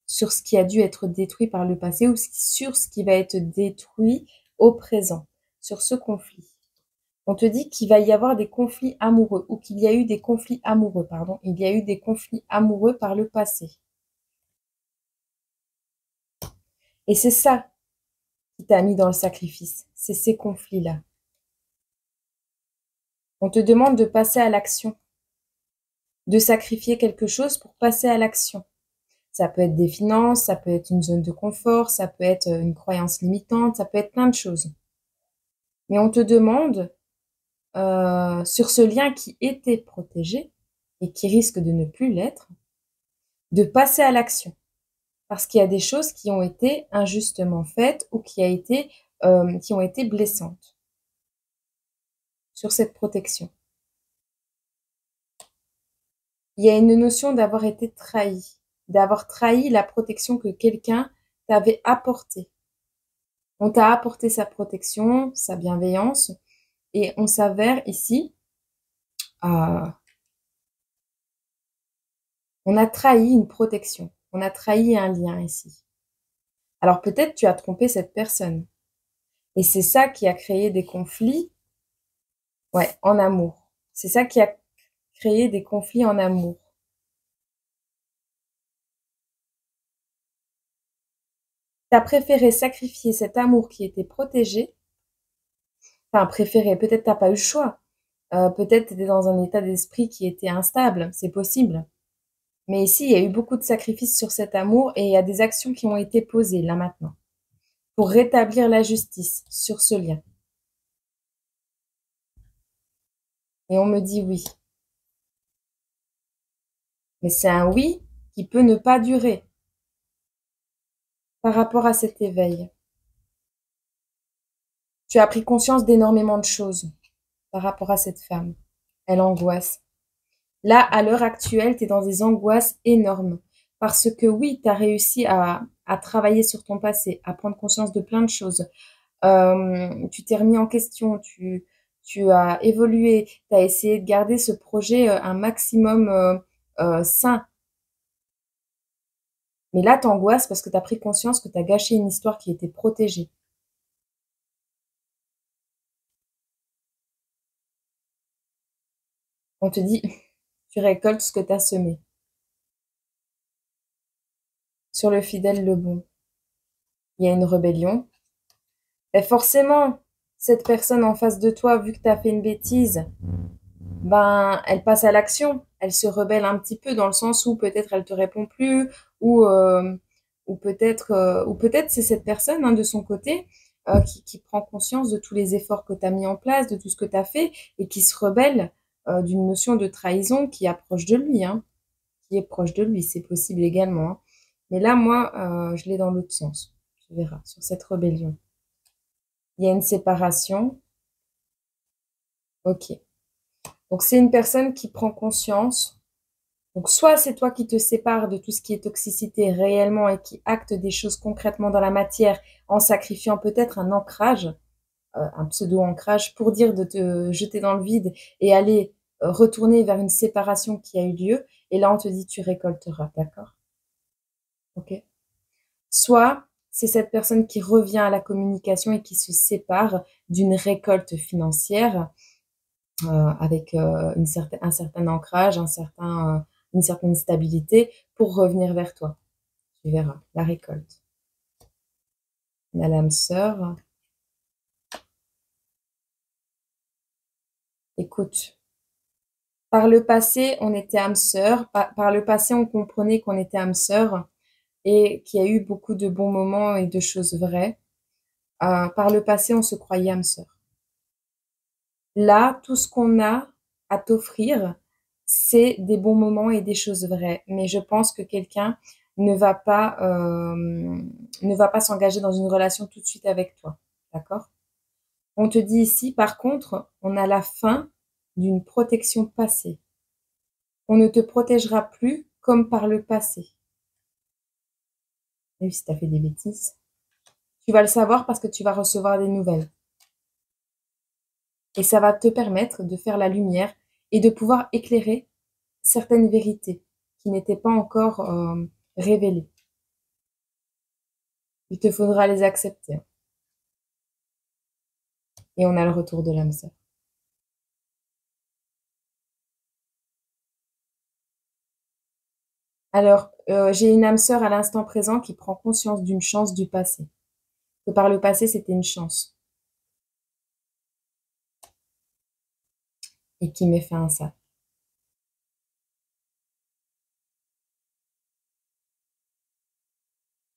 [SPEAKER 1] sur ce qui a dû être détruit par le passé ou sur ce qui va être détruit au présent, sur ce conflit. On te dit qu'il va y avoir des conflits amoureux ou qu'il y a eu des conflits amoureux, pardon. Il y a eu des conflits amoureux par le passé. Et c'est ça qui t'a mis dans le sacrifice, c'est ces conflits-là. On te demande de passer à l'action, de sacrifier quelque chose pour passer à l'action. Ça peut être des finances, ça peut être une zone de confort, ça peut être une croyance limitante, ça peut être plein de choses. Mais on te demande, sur ce lien qui était protégé et qui risque de ne plus l'être, de passer à l'action. Parce qu'il y a des choses qui ont été injustement faites ou qui ont été blessantes sur cette protection. Il y a une notion d'avoir été trahi, d'avoir trahi la protection que quelqu'un t'avait apportée. On t'a apporté sa protection, sa bienveillance, et on s'avère ici, on a trahi une protection, on a trahi un lien ici. Alors peut-être tu as trompé cette personne. Et c'est ça qui a créé des conflits, ouais, en amour. C'est ça qui a créé des conflits en amour. Tu as préféré sacrifier cet amour qui était protégé, enfin préféré, peut-être t'as pas eu le choix. Peut-être tu étais dans un état d'esprit qui était instable, c'est possible. Mais ici, il y a eu beaucoup de sacrifices sur cet amour et il y a des actions qui ont été posées là maintenant pour rétablir la justice sur ce lien. Et on me dit oui. Mais c'est un oui qui peut ne pas durer par rapport à cet éveil. Tu as pris conscience d'énormément de choses par rapport à cette femme. Elle angoisse. Là, à l'heure actuelle, tu es dans des angoisses énormes. Parce que oui, tu as réussi à travailler sur ton passé, à prendre conscience de plein de choses. Tu t'es remis en question, tu as évolué, tu as essayé de garder ce projet un maximum sain. Mais là, t'angoisses parce que tu as pris conscience que tu as gâché une histoire qui était protégée. On te dit, tu récoltes ce que tu as semé. Sur le fidèle, le bon. Il y a une rébellion. Et forcément, cette personne en face de toi, vu que tu as fait une bêtise, ben, elle passe à l'action. Elle se rebelle un petit peu dans le sens où peut-être elle te répond plus, ou, euh, ou peut-être c'est cette personne hein, de son côté qui prend conscience de tous les efforts que tu as mis en place, de tout ce que tu as fait, et qui se rebelle d'une notion de trahison qui approche de lui, hein, qui est proche de lui. C'est possible également. Hein. Mais là, moi, je l'ai dans l'autre sens. Tu verras, sur cette rébellion. Il y a une séparation. Ok. Donc, c'est une personne qui prend conscience. Donc, soit c'est toi qui te sépares de tout ce qui est toxicité réellement et qui acte des choses concrètement dans la matière en sacrifiant peut-être un ancrage, un pseudo-ancrage pour dire de te jeter dans le vide et aller retourner vers une séparation qui a eu lieu. Et là, on te dit tu récolteras, d'accord? Ok? Soit c'est cette personne qui revient à la communication et qui se sépare d'une récolte financière avec un certain ancrage, une certaine stabilité pour revenir vers toi. Tu verras, la récolte. On a l'âme sœur. Écoute, par le passé, on était âme sœur. Par le passé, on comprenait qu'on était âme sœur et qu'il y a eu beaucoup de bons moments et de choses vraies. Par le passé, on se croyait âme sœur. Là, tout ce qu'on a à t'offrir, c'est des bons moments et des choses vraies. Mais je pense que quelqu'un ne va pas, ne va pas s'engager dans une relation tout de suite avec toi. D'accord? On te dit ici, par contre, on a la fin d'une protection passée. On ne te protégera plus comme par le passé. Même si tu as fait des bêtises. Tu vas le savoir parce que tu vas recevoir des nouvelles. Et ça va te permettre de faire la lumière et de pouvoir éclairer certaines vérités qui n'étaient pas encore révélées. Il te faudra les accepter. Et on a le retour de l'âme sœur. Alors, j'ai une âme sœur à l'instant présent qui prend conscience d'une chance du passé. Que par le passé, c'était une chance. Et qui met fin à ça.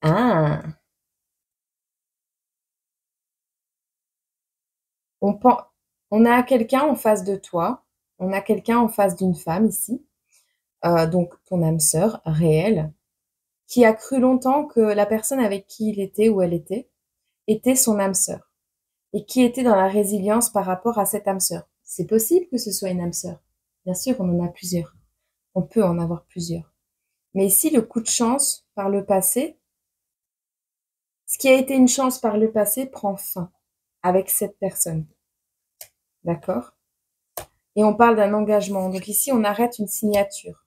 [SPEAKER 1] Ah, on, pen- on a quelqu'un en face de toi. On a quelqu'un en face d'une femme ici. Donc, ton âme sœur réelle, qui a cru longtemps que la personne avec qui il était ou elle était son âme sœur. Et qui était dans la résilience par rapport à cette âme sœur. C'est possible que ce soit une âme sœur. Bien sûr, on en a plusieurs. On peut en avoir plusieurs. Mais ici, le coup de chance par le passé, Ce qui a été une chance par le passé prend fin avec cette personne. D'accord? Et on parle d'un engagement. Donc ici, on arrête une signature.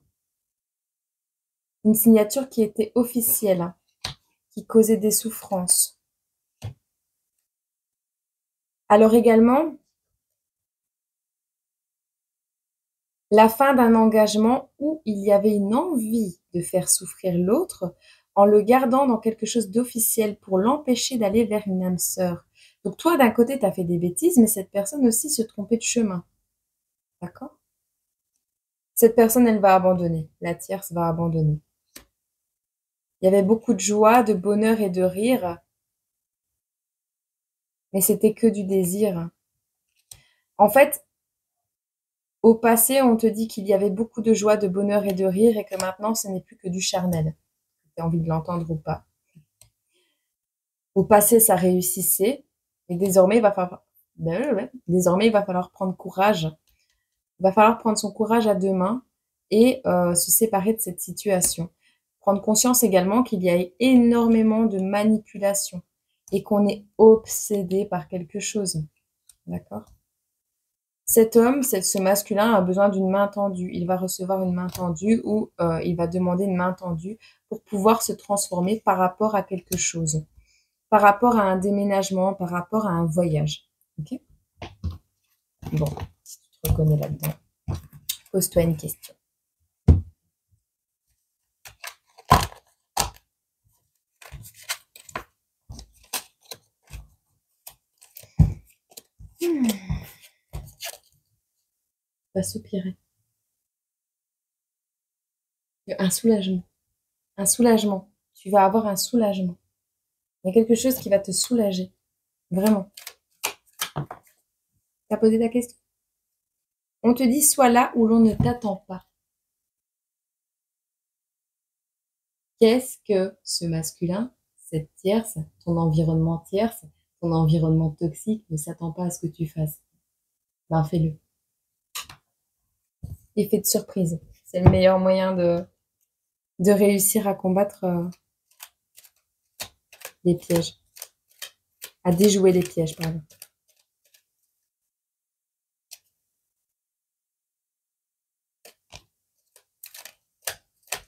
[SPEAKER 1] Une signature qui était officielle, hein, qui causait des souffrances. Alors également, la fin d'un engagement où il y avait une envie de faire souffrir l'autre en le gardant dans quelque chose d'officiel pour l'empêcher d'aller vers une âme sœur. Donc toi, d'un côté, tu as fait des bêtises, mais cette personne aussi se trompait de chemin. D'accord? Cette personne, elle va abandonner. La tierce va abandonner. Il y avait beaucoup de joie, de bonheur et de rire, mais c'était que du désir. En fait, au passé, on te dit qu'il y avait beaucoup de joie, de bonheur et de rire et que maintenant, ce n'est plus que du charnel. Tu as envie de l'entendre ou pas. Au passé, ça réussissait et désormais, il va falloir prendre courage. Il va falloir prendre son courage à deux mains et se séparer de cette situation. Prendre conscience également qu'il y a énormément de manipulation et qu'on est obsédé par quelque chose. D'accord? Cet homme, ce masculin a besoin d'une main tendue. Il va recevoir une main tendue ou il va demander une main tendue pour pouvoir se transformer par rapport à quelque chose, par rapport à un déménagement, par rapport à un voyage. Ok? Bon, si tu te reconnais là-dedans, pose-toi une question. Va soupirer. Un soulagement. Un soulagement. Tu vas avoir un soulagement. Il y a quelque chose qui va te soulager. Vraiment. T'as posé ta question? On te dit sois là où l'on ne t'attend pas. Qu'est-ce que ce masculin, cette tierce, ton environnement tierce, ton environnement toxique ne s'attend pas à ce que tu fasses? Ben fais-le. Effet de surprise. C'est le meilleur moyen de réussir à combattre les pièges. À déjouer les pièges, pardon.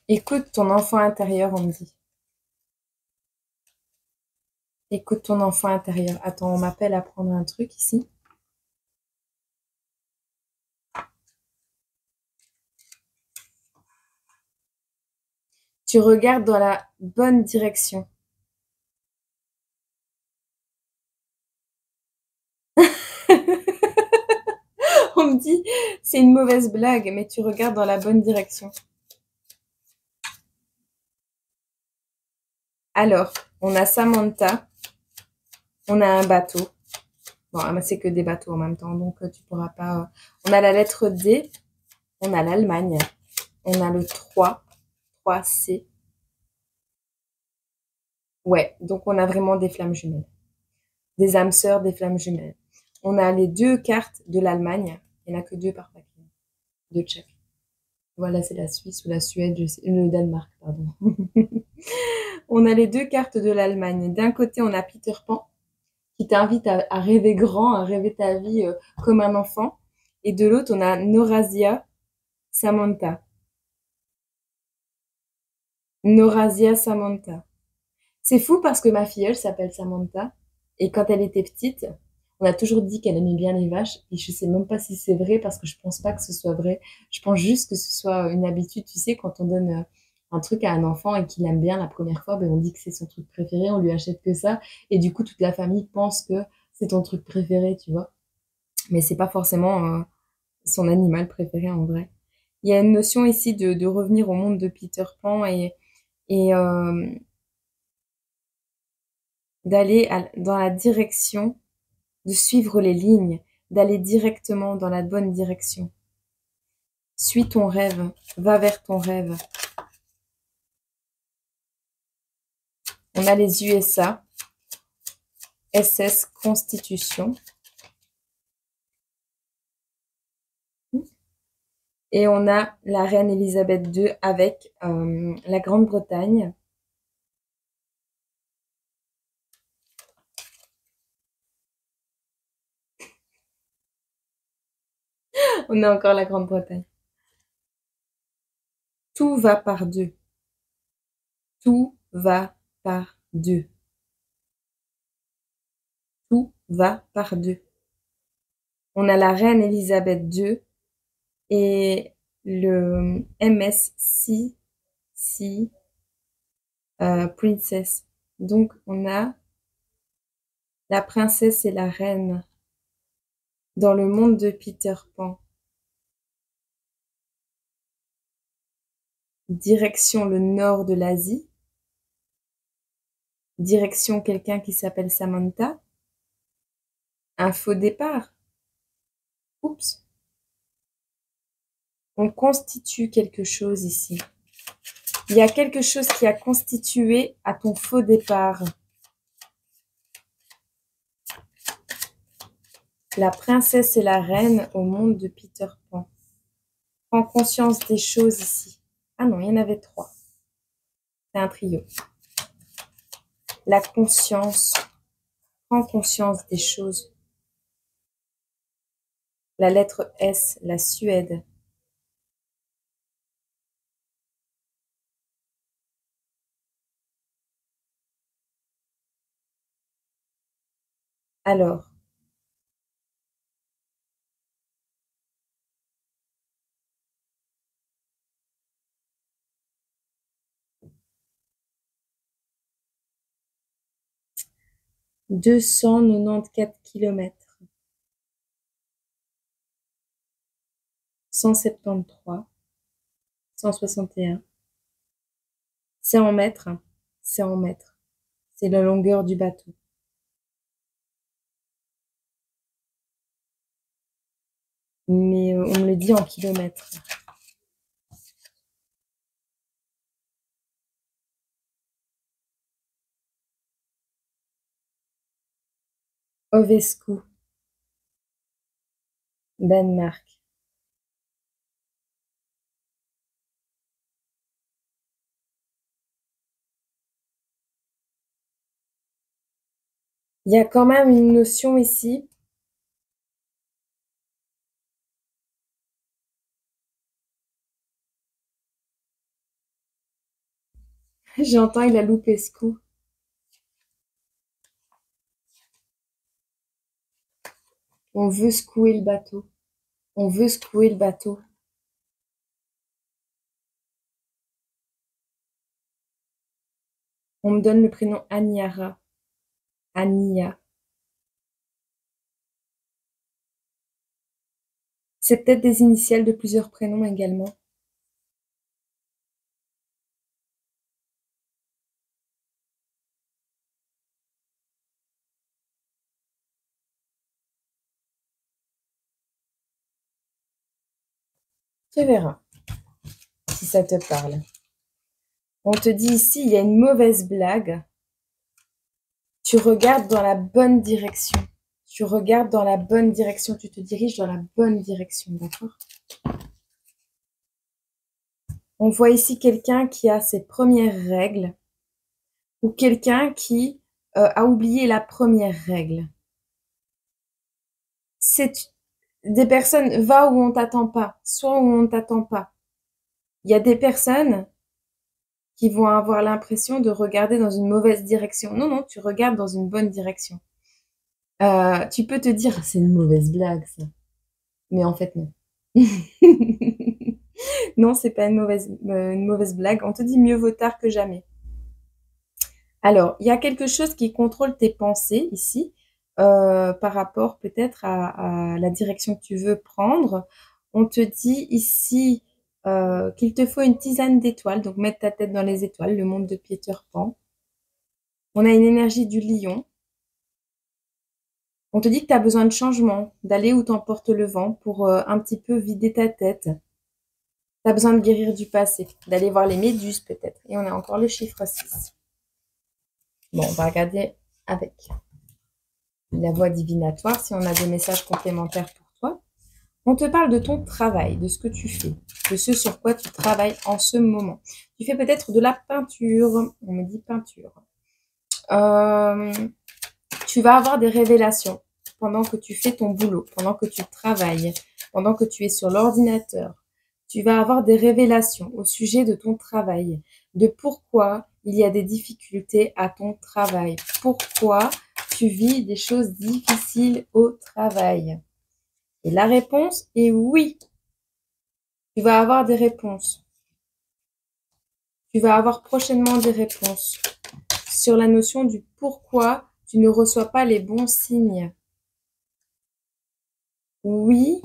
[SPEAKER 1] Écoute ton enfant intérieur, on me dit. Écoute ton enfant intérieur. Attends, on m'appelle à prendre un truc ici. Tu regardes dans la bonne direction. On me dit, c'est une mauvaise blague, mais tu regardes dans la bonne direction. Alors, on a Samantha, on a un bateau. Bon, c'est que des bateaux en même temps, donc tu pourras pas... On a la lettre D, on a l'Allemagne, on a le 3, 3C. Ouais, donc on a vraiment des flammes jumelles. Des âmes sœurs, des flammes jumelles. On a les deux cartes de l'Allemagne. Il n'y en a que deux par paquet. Deux de chaque. Voilà, c'est la Suisse ou la Suède, le Danemark, pardon. On a les deux cartes de l'Allemagne. D'un côté, on a Peter Pan, qui t'invite à rêver grand, à rêver ta vie comme un enfant. Et de l'autre, on a Norasia Samantha. Norasia Samantha. C'est fou parce que ma filleule s'appelle Samantha. Et quand elle était petite, on a toujours dit qu'elle aimait bien les vaches. Et je sais même pas si c'est vrai parce que je pense pas que ce soit vrai. Je pense juste que ce soit une habitude. Tu sais, quand on donne un truc à un enfant et qu'il aime bien la première fois, ben on dit que c'est son truc préféré, on lui achète que ça. Et du coup, toute la famille pense que c'est ton truc préféré, tu vois. Mais c'est pas forcément son animal préféré en vrai. Il y a une notion ici de revenir au monde de Peter Pan et d'aller dans la direction, de suivre les lignes, d'aller directement dans la bonne direction. Suis ton rêve, va vers ton rêve. On a les USA, SS Constitution. Et on a la reine Elisabeth II avec la Grande-Bretagne. On a encore la Grande-Bretagne. Tout va par deux. Tout va par deux. Tout va par deux. On a la reine Elisabeth II et le MS Princess. Donc, on a la princesse et la reine dans le monde de Peter Pan. Direction le nord de l'Asie. Direction quelqu'un qui s'appelle Samantha. Un faux départ. Oups. On constitue quelque chose ici. Il y a quelque chose qui a constitué à ton faux départ. La princesse et la reine au monde de Peter Pan. Prends conscience des choses ici. Ah non, il y en avait 3. C'est un trio. La conscience. Prends conscience des choses. La lettre S, la Suède. Alors, « 294 kilomètres, 173, 161. C'est en mètres, c'est en mètres. C'est la longueur du bateau. Mais on me le dit en kilomètres. Ovescu, Danemark. Il y a quand même une notion ici. J'entends, il a loupé ce coup. On veut secouer le bateau. On veut secouer le bateau. On me donne le prénom Aniara. Ania. C'est peut-être des initiales de plusieurs prénoms également. Tu verras si ça te parle. On te dit ici, il y a une mauvaise blague. Tu regardes dans la bonne direction. Tu regardes dans la bonne direction. Tu te diriges dans la bonne direction, d'accord? On voit ici quelqu'un qui a ses premières règles ou quelqu'un qui a oublié la première règle. C'est des personnes, va où on t'attend pas, soit où on t'attend pas. Il y a des personnes qui vont avoir l'impression de regarder dans une mauvaise direction. Non, non, tu regardes dans une bonne direction. Tu peux te dire, c'est une mauvaise blague, ça. Mais en fait, non. Non, c'est pas une mauvaise blague. On te dit mieux vaut tard que jamais. Alors, il y a quelque chose qui contrôle tes pensées ici, par rapport peut-être à la direction que tu veux prendre. On te dit ici qu'il te faut une tisane d'étoiles, donc mettre ta tête dans les étoiles, le monde de Peter Pan. On a une énergie du lion. On te dit que tu as besoin de changement, d'aller où t'emporte le vent pour un petit peu vider ta tête. Tu as besoin de guérir du passé, d'aller voir les méduses peut-être. Et on a encore le chiffre 6. Bon, on va regarder avec la voix divinatoire si on a des messages complémentaires pour toi. On te parle de ton travail, de ce que tu fais, de ce sur quoi tu travailles en ce moment. Tu fais peut-être de la peinture. On me dit peinture. Tu vas avoir des révélations pendant que tu fais ton boulot, pendant que tu travailles. pendant que tu es sur l'ordinateur, tu vas avoir des révélations au sujet de ton travail, de pourquoi il y a des difficultés à ton travail, pourquoi tu vis des choses difficiles au travail. Et la réponse est oui. Tu vas avoir des réponses. Tu vas avoir prochainement des réponses sur la notion du pourquoi tu ne reçois pas les bons signes. Oui,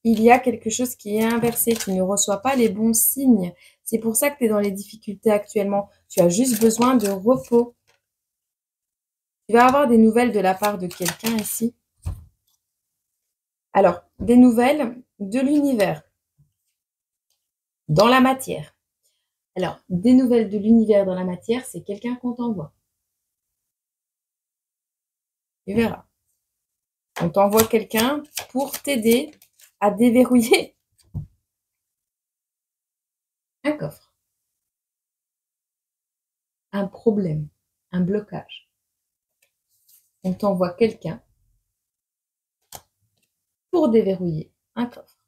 [SPEAKER 1] il y a quelque chose qui est inversé, qui ne reçoit pas les bons signes. C'est pour ça que tu es dans les difficultés actuellement. Tu as juste besoin de repos. Tu vas avoir des nouvelles de la part de quelqu'un ici. Alors, des nouvelles de l'univers, dans la matière. Alors, des nouvelles de l'univers dans la matière, c'est quelqu'un qu'on t'envoie. Tu verras. On t'envoie quelqu'un pour t'aider à déverrouiller un coffre, un problème, un blocage. On t'envoie quelqu'un pour déverrouiller un coffre,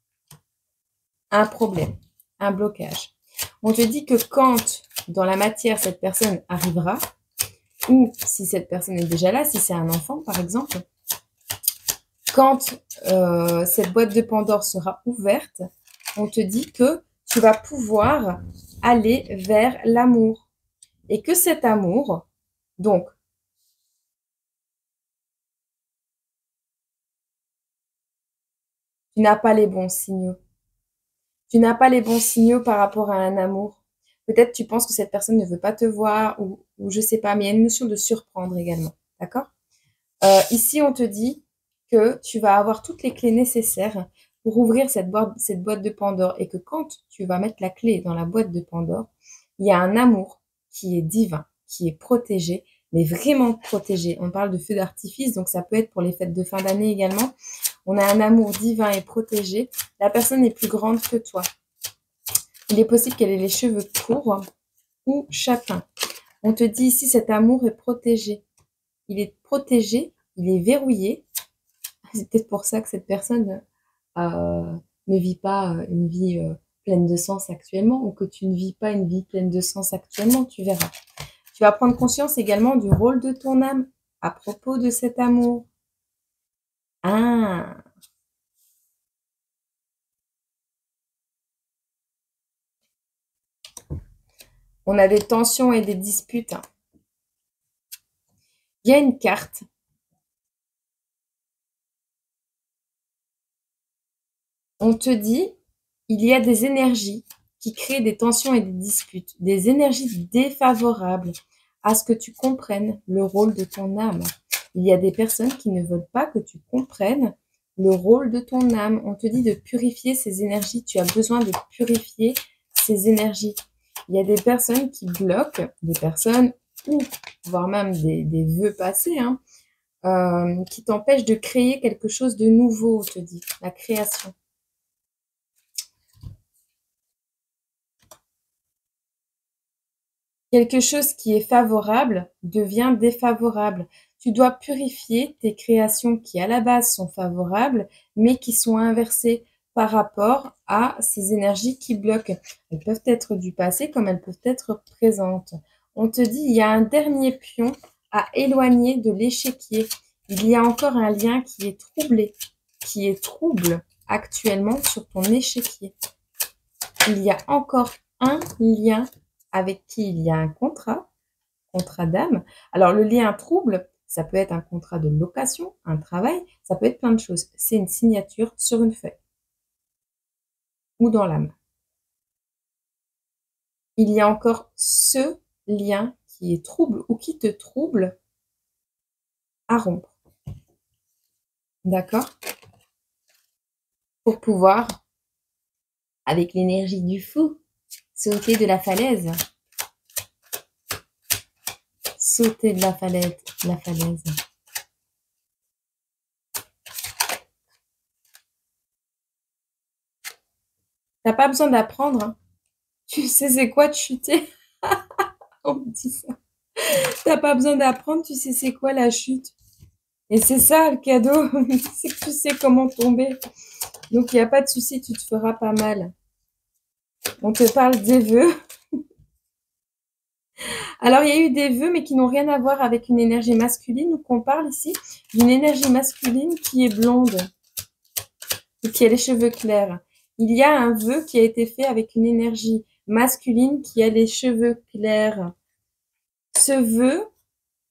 [SPEAKER 1] un problème, un blocage. On te dit que quand dans la matière cette personne arrivera, ou si cette personne est déjà là, si c'est un enfant par exemple, quand cette boîte de Pandore sera ouverte, on te dit que tu vas pouvoir aller vers l'amour. Et que cet amour, donc, tu n'as pas les bons signaux. Tu n'as pas les bons signaux par rapport à un amour. Peut-être tu penses que cette personne ne veut pas te voir ou je sais pas, mais il y a une notion de surprendre également. D'accord? Ici, on te dit que tu vas avoir toutes les clés nécessaires pour ouvrir cette boîte de Pandore et que quand tu vas mettre la clé dans la boîte de Pandore, il y a un amour qui est divin, qui est protégé, mais vraiment protégé. On parle de feu d'artifice, donc ça peut être pour les fêtes de fin d'année également. On a un amour divin et protégé. La personne est plus grande que toi. Il est possible qu'elle ait les cheveux courts ou châtains. On te dit ici, cet amour est protégé. Il est protégé, il est verrouillé. C'est peut-être pour ça que cette personne ne vit pas une vie pleine de sens actuellement ou que tu ne vis pas une vie pleine de sens actuellement, tu verras. Tu vas prendre conscience également du rôle de ton âme à propos de cet amour. Ah, on a des tensions et des disputes. Il y a une carte. On te dit, il y a des énergies qui créent des tensions et des disputes, des énergies défavorables à ce que tu comprennes le rôle de ton âme. Il y a des personnes qui ne veulent pas que tu comprennes le rôle de ton âme. On te dit de purifier ces énergies. Tu as besoin de purifier ces énergies. Il y a des personnes qui bloquent, des personnes ou voire même des vœux passés, qui t'empêchent de créer quelque chose de nouveau, on te dit, la création. Quelque chose qui est favorable devient défavorable. Tu dois purifier tes créations qui, à la base, sont favorables, mais qui sont inversées par rapport à ces énergies qui bloquent. Elles peuvent être du passé comme elles peuvent être présentes. On te dit, il y a un dernier pion à éloigner de l'échiquier. Il y a encore un lien qui est troublé, qui est trouble actuellement sur ton échiquier. Il y a encore un lien avec qui il y a un contrat d'âme. Alors, le lien trouble, ça peut être un contrat de location, un travail, ça peut être plein de choses. C'est une signature sur une feuille ou dans l'âme. Il y a encore ce lien qui est trouble ou qui te trouble à rompre. D'accord? Pour pouvoir, avec l'énergie du fou, sauter de la falaise. Sauter de la falaise. T'as pas besoin d'apprendre. Hein. Tu sais c'est quoi de chuter. On me dit ça. T'as pas besoin d'apprendre, tu sais c'est quoi la chute. Et c'est ça le cadeau, c'est que tu sais comment tomber. Donc, il n'y a pas de souci, tu te feras pas mal. On te parle des vœux. Alors, il y a eu des vœux, mais qui n'ont rien à voir avec une énergie masculine, ou qu'on parle ici d'une énergie masculine qui est blonde, ou qui a les cheveux clairs. Il y a un vœu qui a été fait avec une énergie masculine qui a les cheveux clairs. Ce vœu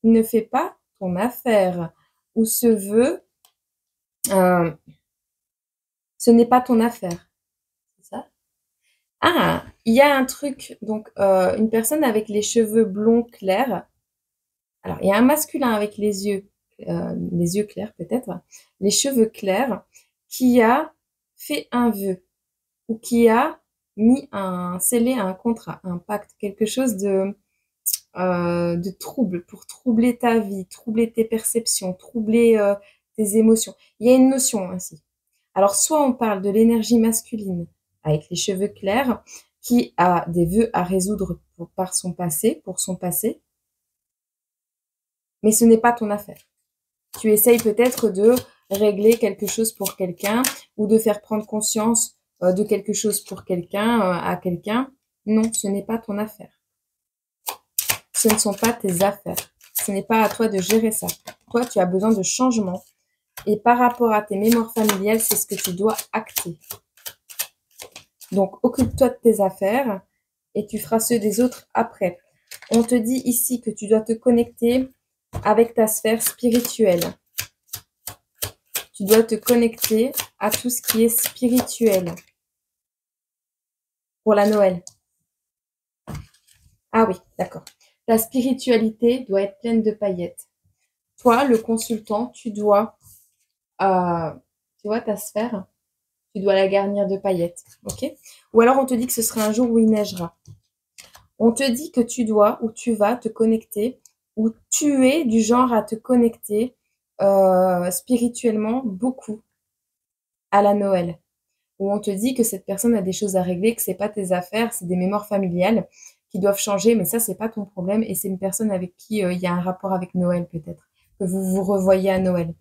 [SPEAKER 1] ne fait pas ton affaire, ou ce vœu, euh, ce n'est pas ton affaire. C'est ça? Ah, il y a un truc, donc une personne avec les cheveux blonds clairs. Alors, il y a un masculin avec les yeux clairs peut-être, les cheveux clairs, qui a fait un vœu ou qui a scellé un contrat, un pacte, quelque chose de trouble pour troubler ta vie, troubler tes perceptions, troubler tes émotions. Il y a une notion ainsi. Alors, soit on parle de l'énergie masculine avec les cheveux clairs, qui a des vœux à résoudre par son passé, pour son passé, mais ce n'est pas ton affaire. Tu essayes peut-être de régler quelque chose pour quelqu'un ou de faire prendre conscience de quelque chose pour quelqu'un, à quelqu'un. Non, ce n'est pas ton affaire. Ce ne sont pas tes affaires. Ce n'est pas à toi de gérer ça. Toi, tu as besoin de changement. Et par rapport à tes mémoires familiales, c'est ce que tu dois acter. Donc, occupe-toi de tes affaires et tu feras ceux des autres après. On te dit ici que tu dois te connecter avec ta sphère spirituelle. Tu dois te connecter à tout ce qui est spirituel pour la Noël. Ah oui, d'accord. Ta spiritualité doit être pleine de paillettes. Toi, le consultant, tu vois ta sphère, tu dois la garnir de paillettes, ok? Ou alors on te dit que ce sera un jour où il neigera. On te dit que tu dois ou tu vas te connecter ou tu es du genre à te connecter spirituellement beaucoup à la Noël. Où on te dit que cette personne a des choses à régler, que c'est pas tes affaires, c'est des mémoires familiales qui doivent changer, mais ça, c'est pas ton problème et c'est une personne avec qui il y a un rapport avec Noël peut-être, que vous vous revoyez à Noël.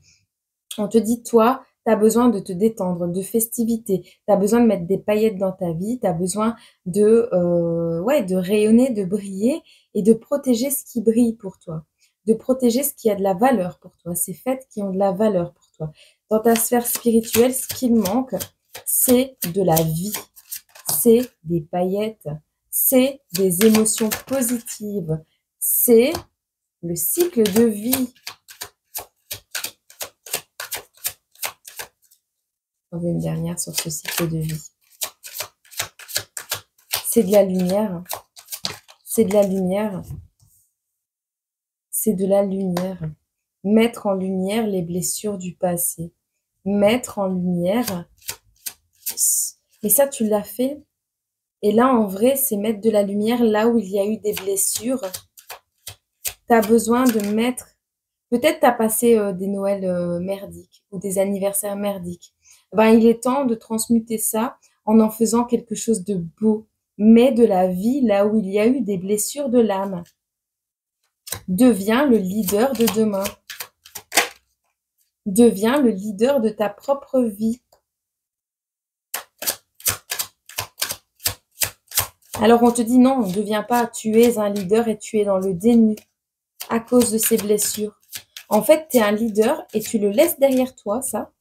[SPEAKER 1] On te dit, toi, tu as besoin de te détendre, de festivité, tu as besoin de mettre des paillettes dans ta vie, tu as besoin de rayonner, de briller et de protéger ce qui brille pour toi, de protéger ce qui a de la valeur pour toi, ces fêtes qui ont de la valeur pour toi. Dans ta sphère spirituelle, ce qu'il manque, c'est de la vie, c'est des paillettes, c'est des émotions positives, c'est le cycle de vie. On veut une dernière sur ce cycle de vie. C'est de la lumière, c'est de la lumière, c'est de la lumière. Mettre en lumière les blessures du passé, mettre en lumière. Mais ça, tu l'as fait. Et là, en vrai, c'est mettre de la lumière là où il y a eu des blessures. Tu as besoin de mettre... Peut-être tu as passé des Noëls merdiques ou des anniversaires merdiques. Ben, il est temps de transmuter ça en faisant quelque chose de beau. Mets de la vie là où il y a eu des blessures de l'âme. Deviens le leader de demain. Deviens le leader de ta propre vie. Alors on te dit non, ne deviens pas, tu es un leader et tu es dans le déni à cause de ces blessures. En fait, tu es un leader et tu le laisses derrière toi, ça,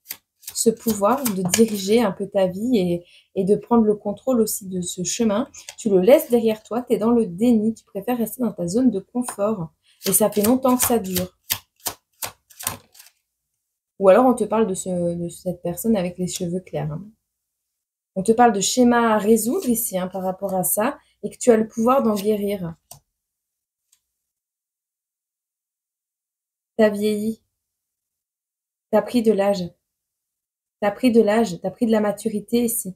[SPEAKER 1] ce pouvoir de diriger un peu ta vie et de prendre le contrôle aussi de ce chemin. Tu le laisses derrière toi, tu es dans le déni, tu préfères rester dans ta zone de confort. Et ça fait longtemps que ça dure. Ou alors on te parle de cette personne avec les cheveux clairs. Hein. On te parle de schéma à résoudre ici par rapport à ça et que tu as le pouvoir d'en guérir. Tu as vieilli. Tu as pris de l'âge. Tu as pris de l'âge, tu as pris de la maturité ici.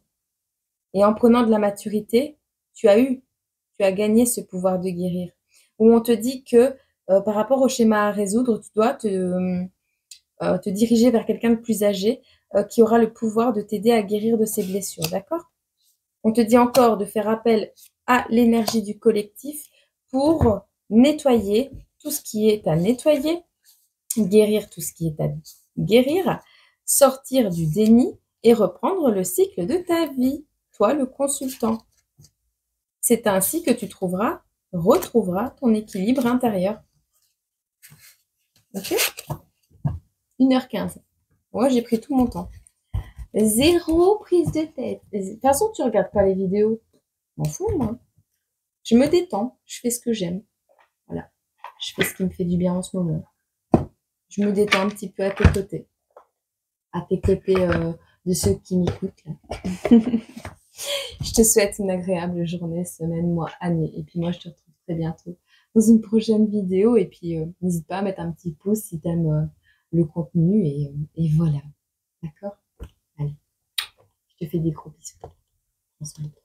[SPEAKER 1] Et en prenant de la maturité, tu as gagné ce pouvoir de guérir. Où on te dit que par rapport au schéma à résoudre, tu dois te diriger vers quelqu'un de plus âgé qui aura le pouvoir de t'aider à guérir de ces blessures, d'accord? On te dit encore de faire appel à l'énergie du collectif pour nettoyer tout ce qui est à nettoyer guérir tout ce qui est à guérir, sortir du déni et reprendre le cycle de ta vie, toi le consultant. C'est ainsi que tu retrouveras ton équilibre intérieur. Ok? 1h15. Moi, j'ai pris tout mon temps. 0 prise de tête. De toute façon, tu regardes pas les vidéos. M'en fous, moi. Je me détends. Je fais ce que j'aime. Voilà. Je fais ce qui me fait du bien en ce moment. Je me détends un petit peu à tes côtés. À tes côtés de ceux qui m'écoutent. Je te souhaite une agréable journée, semaine, mois, année. Et puis moi, je te retrouve très bientôt dans une prochaine vidéo. Et puis, n'hésite pas à mettre un petit pouce si tu aimes le contenu. Et voilà. D'accord? Allez. Je te fais des gros bisous. Prends soin de toi.